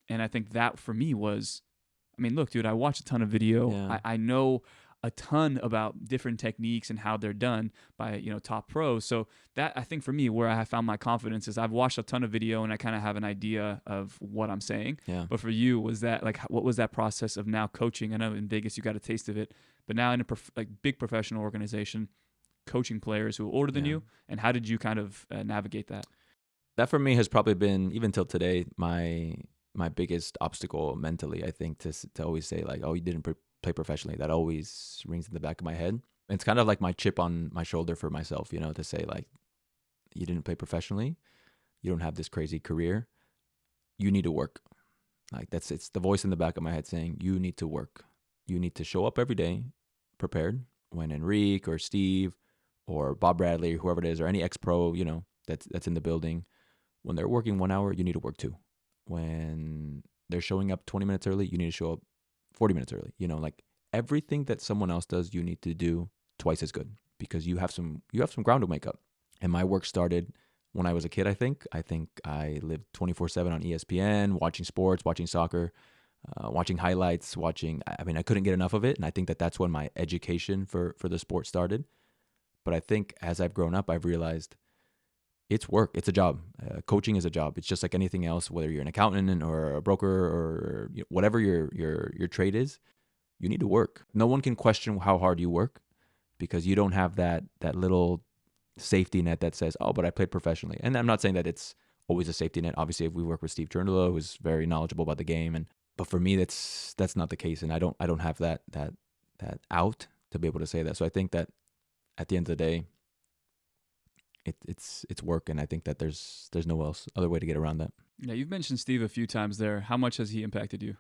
And I think that for me was, look, dude, I watched a ton of video. Yeah. I know a ton about different techniques and how they're done by, top pros. So that, I think for me, where I have found my confidence is I've watched a ton of video and I kind of have an idea of what I'm saying. Yeah. But for you, was that like, what was that process of now coaching? I know in Vegas you got a taste of it, but now in a big professional organization, coaching players who are older than you, and how did you kind of navigate that? That for me has probably been, even till today, my biggest obstacle mentally, I think, to always say like, oh, you didn't play professionally. That always rings in the back of my head. It's kind of like my chip on my shoulder for myself, you know, to say like, you didn't play professionally. You don't have this crazy career. You need to work. Like it's the voice in the back of my head saying, you need to work. You need to show up every day prepared. When Enrique or Steve or Bob Bradley, whoever it is, or any ex-pro, you know, that's in the building, when they're working 1 hour, you need to work 2. When they're showing up 20 minutes early, you need to show up 40 minutes early. You know, like everything that someone else does, you need to do twice as good, because you have some ground to make up. And my work started when I was a kid, I think. I lived 24/7 on ESPN, watching sports, watching soccer, watching highlights, I couldn't get enough of it. And I think that's when my education for the sport started. But I think as I've grown up, I've realized it's work. It's a job. Coaching is a job. It's just like anything else, whether you're an accountant or a broker or whatever your trade is, you need to work. No one can question how hard you work, because you don't have that little safety net that says, oh, but I played professionally. And I'm not saying that it's always a safety net. Obviously, if we work with Steve Cherundolo, who's very knowledgeable about the game, but for me, that's not the case, and I don't have that out to be able to say that. So I think that at the end of the day, it's work, and I think that there's no other way to get around that. Yeah, you've mentioned Steve a few times there. How much has he impacted you?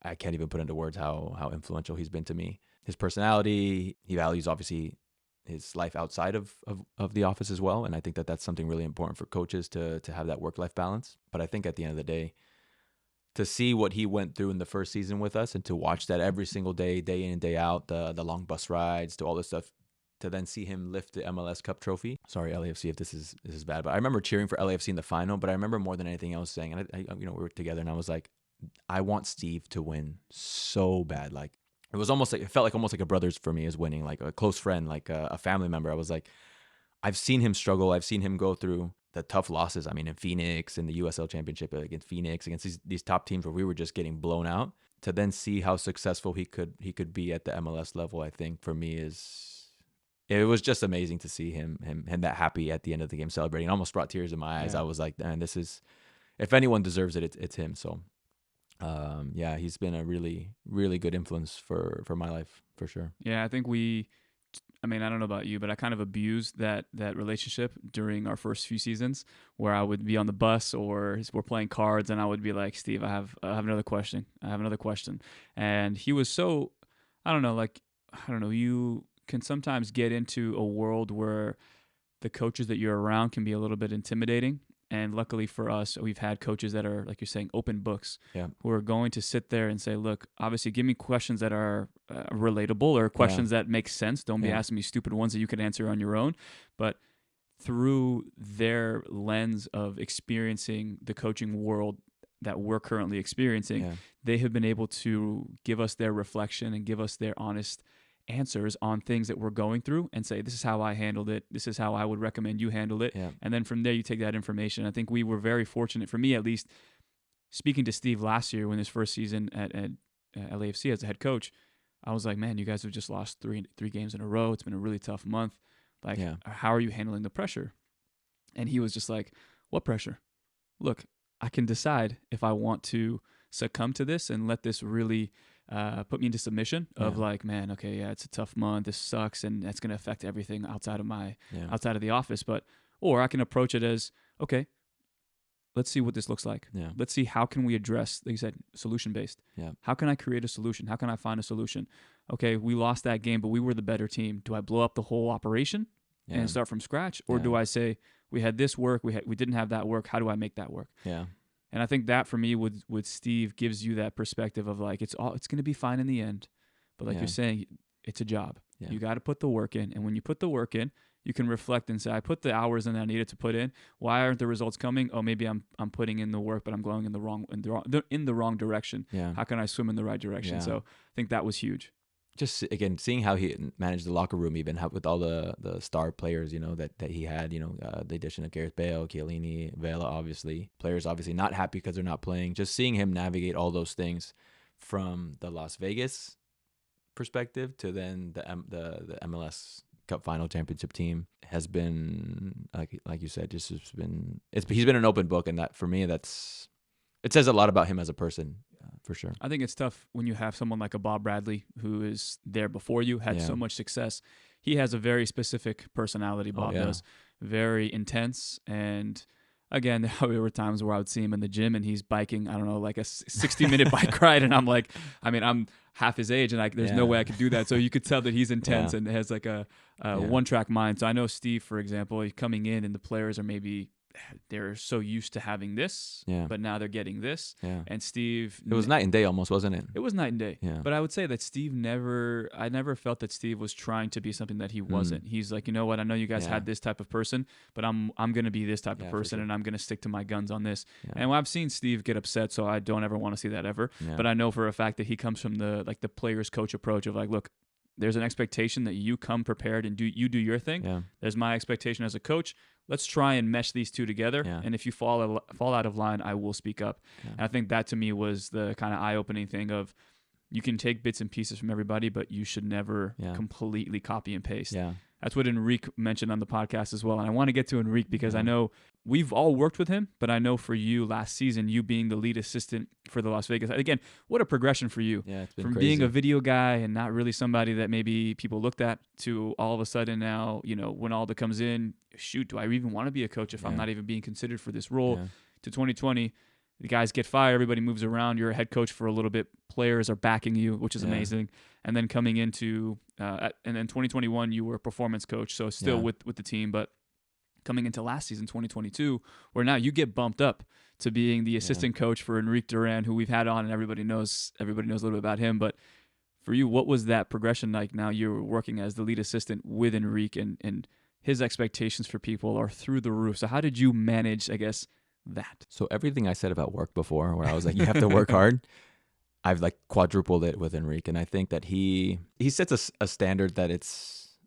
I can't even put into words how influential he's been to me. His personality, he values obviously his life outside of the office as well, and I think that that's something really important for coaches to have that work-life balance. But I think at the end of the day, to see what he went through in the first season with us, and to watch that every single day, day in and day out, the long bus rides, to all this stuff, to then see him lift the MLS Cup trophy. Sorry, LAFC, if this is bad, but I remember cheering for LAFC in the final. But I remember more than anything else saying, and I we were together, and I was like, I want Steve to win so bad. Like it felt like almost like a brother's for me is winning, like a close friend, like a family member. I was like, I've seen him struggle. I've seen him go through the tough losses. I mean, in Phoenix, in the USL Championship against Phoenix, against these top teams where we were just getting blown out. To then see how successful he could be at the MLS level, I think for me it was just amazing to see him that happy at the end of the game, celebrating. It almost brought tears in my eyes. Yeah. I was like, man, this is, if anyone deserves it, it's him. So, yeah, he's been a really, really good influence for my life, for sure. Yeah, I think I don't know about you, but I kind of abused that relationship during our first few seasons, where I would be on the bus or we're playing cards, and I would be like, Steve, I have another question. And he was so, you can sometimes get into a world where the coaches that you're around can be a little bit intimidating. And luckily for us, we've had coaches that are, like you're saying, open books, who are going to sit there and say, look, obviously give me questions that are relatable, or questions that make sense. Don't be asking me stupid ones that you can answer on your own. But through their lens of experiencing the coaching world that we're currently experiencing, they have been able to give us their reflection and give us their honest answers on things that we're going through, and say, this is how I handled it, this is how I would recommend you handle it. And then from there you take that information. I think we were very fortunate, for me at least, speaking to Steve last year when his first season at LAFC as a head coach. I was like, man, you guys have just lost three games in a row. It's been a really tough month. Like, how are you handling the pressure? And he was just like, what pressure? Look, I can decide if I want to succumb to this and let this really put me into submission of like, man, okay, it's a tough month, this sucks, and that's going to affect everything outside of the office. Or I can approach it as, okay, let's see what this looks like. Let's see, how can we address, like you said, solution-based. How can I create a solution? How can I find a solution? Okay, we lost that game, but we were the better team. Do I blow up the whole operation and start from scratch? Or do I say, we had this work, we didn't have that work, how do I make that work? And I think that for me with Steve gives you that perspective of like, it's going to be fine in the end. But like you're saying, it's a job. You got to put the work in. And when you put the work in, you can reflect and say, I put the hours in that I needed to put in. Why aren't the results coming? Oh, maybe I'm putting in the work, but I'm going in the wrong direction. How can I swim in the right direction? So I think that was huge. Just again, seeing how he managed the locker room, even with all the star players, that he had, the addition of Gareth Bale, Chiellini, Vela, obviously, players obviously not happy because they're not playing. Just seeing him navigate all those things from the Las Vegas perspective to then the MLS Cup final championship team has been, like you said, he's been an open book, and that for me, it says a lot about him as a person. For sure. I think it's tough when you have someone like a Bob Bradley who is there before you, had so much success. he has a very specific personality, Bob yeah. does. Very intense. And again, there were times where I would see him in the gym and he's biking, I don't know, like a 60-minute bike ride. And I'm like, I mean, I'm half his age and there's no way I could do that. So you could tell that he's intense and has like a one-track mind. So I know Steve, for example, he's coming in and the players are maybe, they're so used to having this, but now they're getting this. Yeah. And Steve... It was night and day almost, wasn't it? It was night and day. Yeah. But I would say that I never felt that Steve was trying to be something that he wasn't. He's like, you know what? I know you guys had this type of person, but I'm going to be this type of person, and I'm going to stick to my guns on this. Yeah. And I've seen Steve get upset, so I don't ever want to see that ever. Yeah. But I know for a fact that he comes from the player's coach approach of like, look, there's an expectation that you come prepared and do your thing. Yeah. There's my expectation as a coach. Let's try and mesh these two together. Yeah. And if you fall out of line, I will speak up. Yeah. And I think that to me was the kind of eye-opening thing of you can take bits and pieces from everybody, but you should never completely copy and paste. Yeah. That's what Enrique mentioned on the podcast as well. And I want to get to Enrique because I know we've all worked with him, but I know for you last season, you being the lead assistant for the Las Vegas. Again, what a progression for you. Yeah, it's been from crazy. Being a video guy and not really somebody that maybe people looked at to all of a sudden now, Wynalda comes in, shoot, do I even want to be a coach if I'm not even being considered for this role? To 2020, the guys get fired, everybody moves around, you're a head coach for a little bit, players are backing you, which is amazing. And then coming into, and then 2021, you were a performance coach, so still with the team, but coming into last season, 2022, where now you get bumped up to being the assistant coach for Enrique Duran, who we've had on, and everybody knows a little bit about him. But for you, what was that progression like? Now you're working as the lead assistant with Enrique, and his expectations for people are through the roof. So how did you manage, I guess, that? So everything I said about work before, where I was like, you have to work hard, I've like quadrupled it with Enrique. And I think that he sets a standard that it's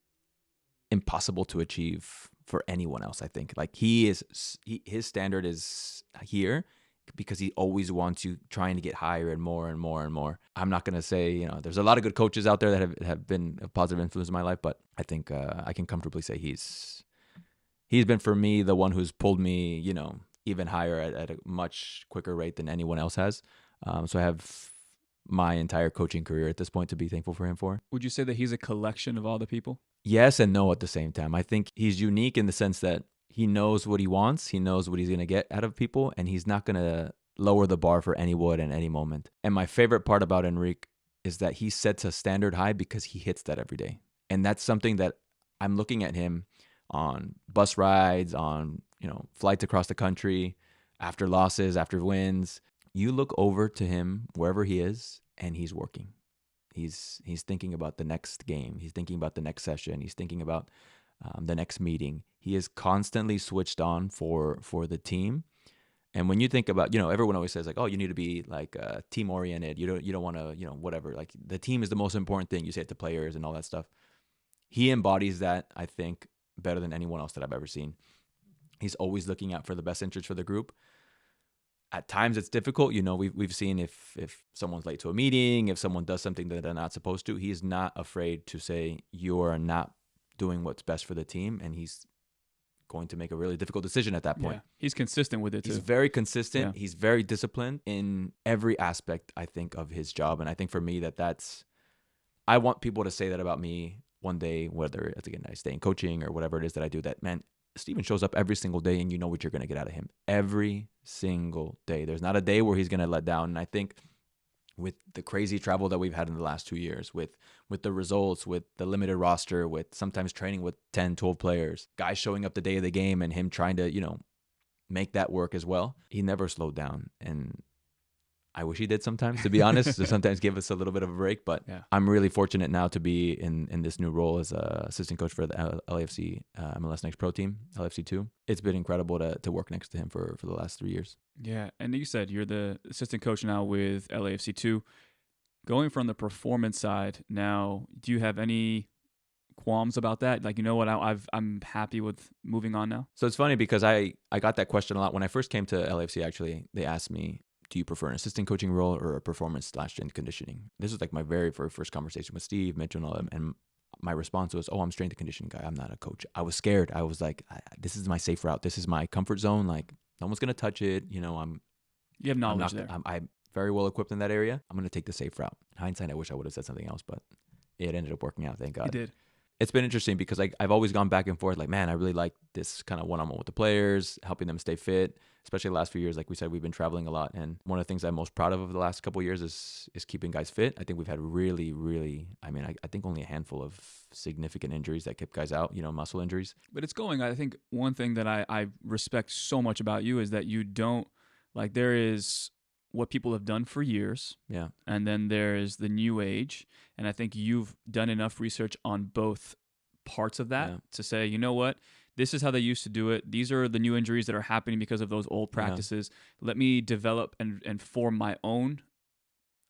impossible to achieve for anyone else. I think like his standard is here because he always wants you trying to get higher and more and more and more. I'm not going to say, there's a lot of good coaches out there that have been a positive influence in my life, but I think I can comfortably say he's been for me the one who's pulled me, even higher at a much quicker rate than anyone else has. So I have my entire coaching career at this point to be thankful for him for. Would you say that he's a collection of all the people? Yes and no at the same time. I think he's unique in the sense that he knows what he wants. He knows what he's going to get out of people, and he's not going to lower the bar for anyone at any moment. And my favorite part about Enrique is that he sets a standard high because he hits that every day. And that's something that I'm looking at him on bus rides, on flights across the country, after losses, after wins. You look over to him wherever he is, and he's working. He's thinking about the next game. He's thinking about the next session. He's thinking about the next meeting. He is constantly switched on for the team. And when you think about, everyone always says like, oh, you need to be like team oriented. You don't want to, whatever. Like the team is the most important thing. You say it to players and all that stuff. He embodies that, I think, better than anyone else that I've ever seen. He's always looking out for the best interest for the group. At times it's difficult. We've seen if someone's late to a meeting, if someone does something that they're not supposed to, he's not afraid to say you're not doing what's best for the team, and he's going to make a really difficult decision at that point. Yeah. He's consistent with it too. He's very consistent. Yeah. He's very disciplined in every aspect, I think, of his job. And I think for me I want people to say that about me one day, whether it's again I stay in coaching or whatever it is that I do, that man, Steven shows up every single day and you know what you're going to get out of him every single day. There's not a day where he's going to let down. And I think with the crazy travel that we've had in the last 2 years, with the results, with the limited roster, with sometimes training with 10, 12 players, guys showing up the day of the game and him trying to, make that work as well, he never slowed down. And I wish he did sometimes, to be honest, to sometimes give us a little bit of a break. But I'm really fortunate now to be in this new role as a assistant coach for the LAFC MLS Next Pro team, LAFC 2. It's been incredible to work next to him for the last 3 years. Yeah, and you said you're the assistant coach now with LAFC 2. Going from the performance side now, do you have any qualms about that? Like, I'm happy with moving on now? So it's funny because I got that question a lot. When I first came to LAFC, actually, they asked me, do you prefer an assistant coaching role or a performance/strength conditioning? This was like my very first conversation with Steve, Mitch, and all that. And my response was, I'm a strength and conditioning guy. I'm not a coach. I was scared. I was like, this is my safe route. This is my comfort zone. Like, no one's going to touch it. You have knowledge there. I'm very well equipped in that area. I'm going to take the safe route. In hindsight, I wish I would have said something else, but it ended up working out. Thank God. It did. it's been interesting because I've always gone back and forth. Like, man, I really like this kind of one-on-one with the players, helping them stay fit. Especially the last few years, like we said, we've been traveling a lot, and one of the things I'm most proud of over the last couple of years is keeping guys fit. I think we've had really, really, I think only a handful of significant injuries that kept guys out, muscle injuries. But it's going. I think one thing that I respect so much about you is that you don't, like, there is what people have done for years. Yeah. And then there is the new age. And I think you've done enough research on both parts of that to say, you know what? This is how they used to do it. These are the new injuries that are happening because of those old practices. Yeah. Let me develop and form my own,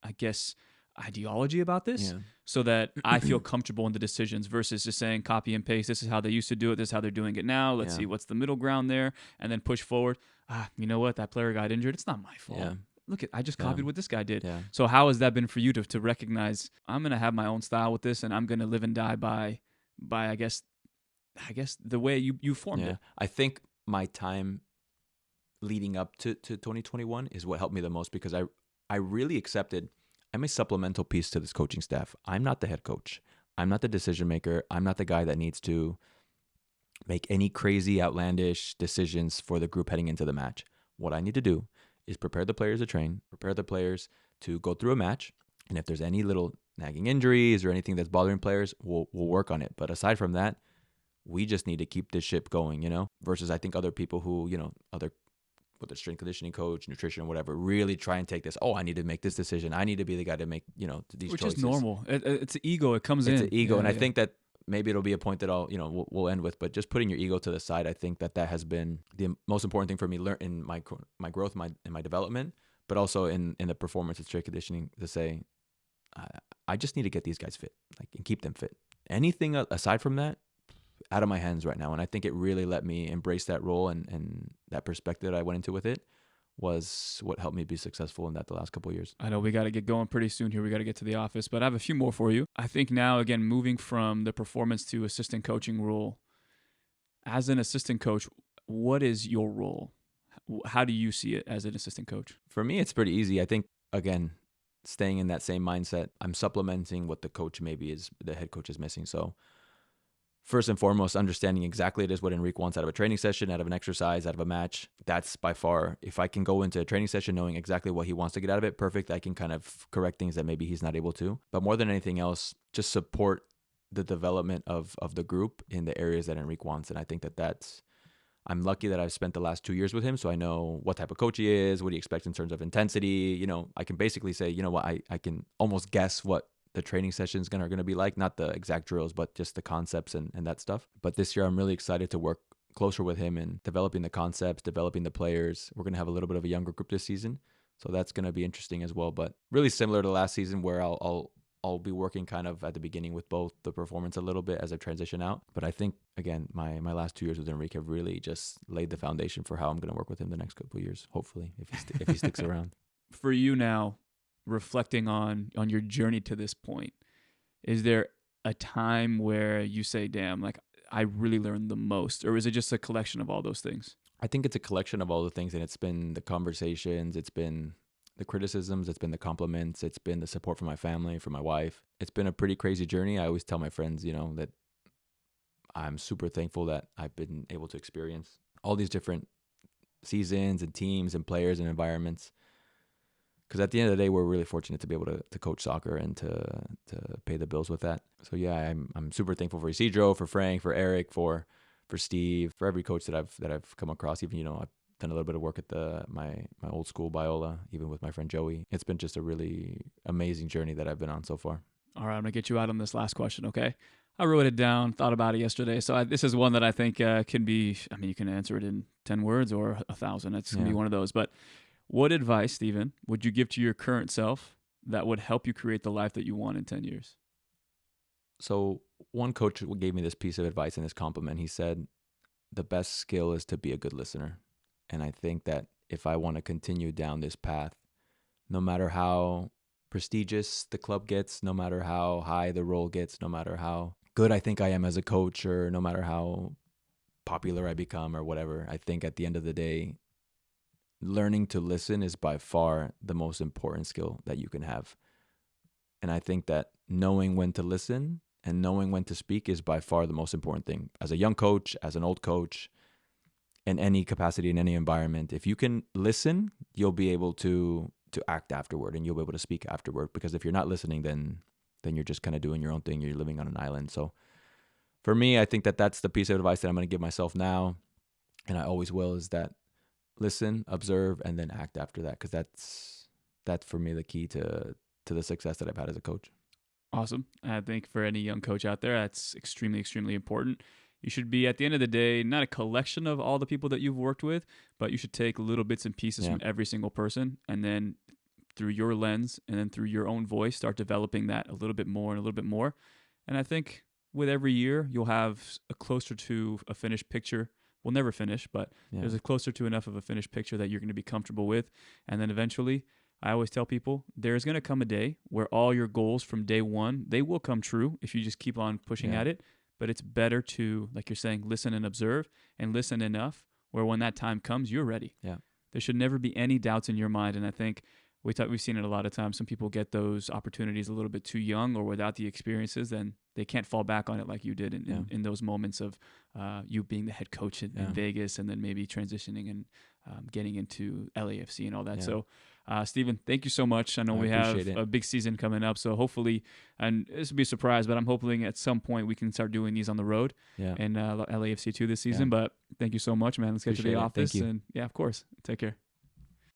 I guess, ideology about this so that I feel comfortable in the decisions versus just saying copy and paste. This is how they used to do it. This is how they're doing it now. Let's see what's the middle ground there, and then push forward. You know what? That player got injured. It's not my fault. Yeah. Look, I just copied what this guy did. Yeah. So how has that been for you to recognize I'm going to have my own style with this, and I'm going to live and die by I guess the way you formed it. I think my time leading up to 2021 is what helped me the most because I really accepted I'm a supplemental piece to this coaching staff. I'm not the head coach. I'm not the decision maker. I'm not the guy that needs to make any crazy outlandish decisions for the group heading into the match. What I need to do is prepare the players to train, prepare the players to go through a match. And if there's any little nagging injuries or anything that's bothering players, we'll work on it. But aside from that, we just need to keep this ship going, versus I think other people who, whether strength conditioning coach, nutrition, whatever, really try and take this, I need to make this decision. I need to be the guy to make, these Which choices. Which is normal. It's an ego. It comes in. It's an ego. And I think that maybe it'll be a point that we'll end with, but just putting your ego to the side, I think that has been the most important thing for me in my growth, in my development, but also in the performance of strength conditioning to say, I just need to get these guys fit, and keep them fit. Anything aside from that, out of my hands right now. And I think it really let me embrace that role and that perspective that I went into with it was what helped me be successful in that the last couple of years. I know we got to get going pretty soon here. We got to get to the office, but I have a few more for you. I think now, again, moving from the performance to assistant coaching role, as an assistant coach, what is your role? How do you see it as an assistant coach? For me, it's pretty easy. I think, again, staying in that same mindset, I'm supplementing what the head coach is missing. So first and foremost, understanding exactly what Enrique wants out of a training session, out of an exercise, out of a match. That's by far, if I can go into a training session knowing exactly what he wants to get out of it, perfect. I can kind of correct things that maybe he's not able to. But more than anything else, just support the development of the group in the areas that Enrique wants. And I think I'm lucky that I've spent the last 2 years with him, so I know what type of coach he is, what he expects in terms of intensity. I can basically say, I can almost guess what the training sessions are going to be like, not the exact drills, but just the concepts and that stuff. But this year, I'm really excited to work closer with him in developing the concepts, developing the players. We're going to have a little bit of a younger group this season, so that's going to be interesting as well. But really similar to last season, where I'll be working kind of at the beginning with both the performance a little bit as I transition out. But I think, again, my last 2 years with Enrique have really just laid the foundation for how I'm going to work with him the next couple of years, hopefully, if he sticks around. For you now, reflecting on your journey to this point, is there a time where you say, damn, I really learned the most? Or is it just a collection of all those things? I think it's a collection of all the things, and it's been the conversations, it's been the criticisms, it's been the compliments, it's been the support from my family, from my wife. It's been a pretty crazy journey. I always tell my friends, that I'm super thankful that I've been able to experience all these different seasons and teams and players and environments. Because at the end of the day, we're really fortunate to be able to coach soccer and to pay the bills with that. So yeah, I'm super thankful for Isidro, for Frank, for Eric, for Steve, for every coach that I've come across. Even I've done a little bit of work at my old school Biola, even with my friend Joey. It's been just a really amazing journey that I've been on so far. All right, I'm gonna get you out on this last question, okay? I wrote it down, thought about it yesterday. So this is one that I think can be. You can answer it in 10 words or 1,000. It's gonna be one of those, but. What advice, Steven, would you give to your current self that would help you create the life that you want in 10 years? So one coach gave me this piece of advice and this compliment. He said, the best skill is to be a good listener. And I think that if I want to continue down this path, no matter how prestigious the club gets, no matter how high the role gets, no matter how good I think I am as a coach, or no matter how popular I become or whatever, I think at the end of the day, learning to listen is by far the most important skill that you can have. And I think that knowing when to listen and knowing when to speak is by far the most important thing. As a young coach, as an old coach, in any capacity, in any environment, if you can listen, you'll be able to act afterward, and you'll be able to speak afterward. Because if you're not listening, then you're just kind of doing your own thing. You're living on an island. So for me, I think that that's the piece of advice that I'm going to give myself now, and I always will, is that listen, observe, and then act after that. Because that's for me the key to the success that I've had as a coach. Awesome. I think for any young coach out there, that's extremely, extremely important. You should be, at the end of the day, not a collection of all the people that you've worked with, but you should take little bits and pieces from every single person, and then through your lens and then through your own voice, start developing that a little bit more and a little bit more. And I think with every year, you'll have a closer to a finished picture. We'll never finish, but there's a closer to enough of a finished picture that you're going to be comfortable with. And then eventually, I always tell people, there's going to come a day where all your goals from day one, they will come true if you just keep on pushing at it. But it's better to, like you're saying, listen and observe, and listen enough where when that time comes, you're ready. Yeah. There should never be any doubts in your mind. And I think we've seen it a lot of times. Some people get those opportunities a little bit too young or without the experiences, then they can't fall back on it like you did in those moments of you being the head coach in Vegas, and then maybe transitioning and getting into LAFC and all that. So, Steven, thank you so much. I know we have a big season coming up, so hopefully, and this will be a surprise, but I'm hoping at some point we can start doing these on the road and LAFC 2 this season. But thank you so much, man. Let's get to the office. And of course. Take care.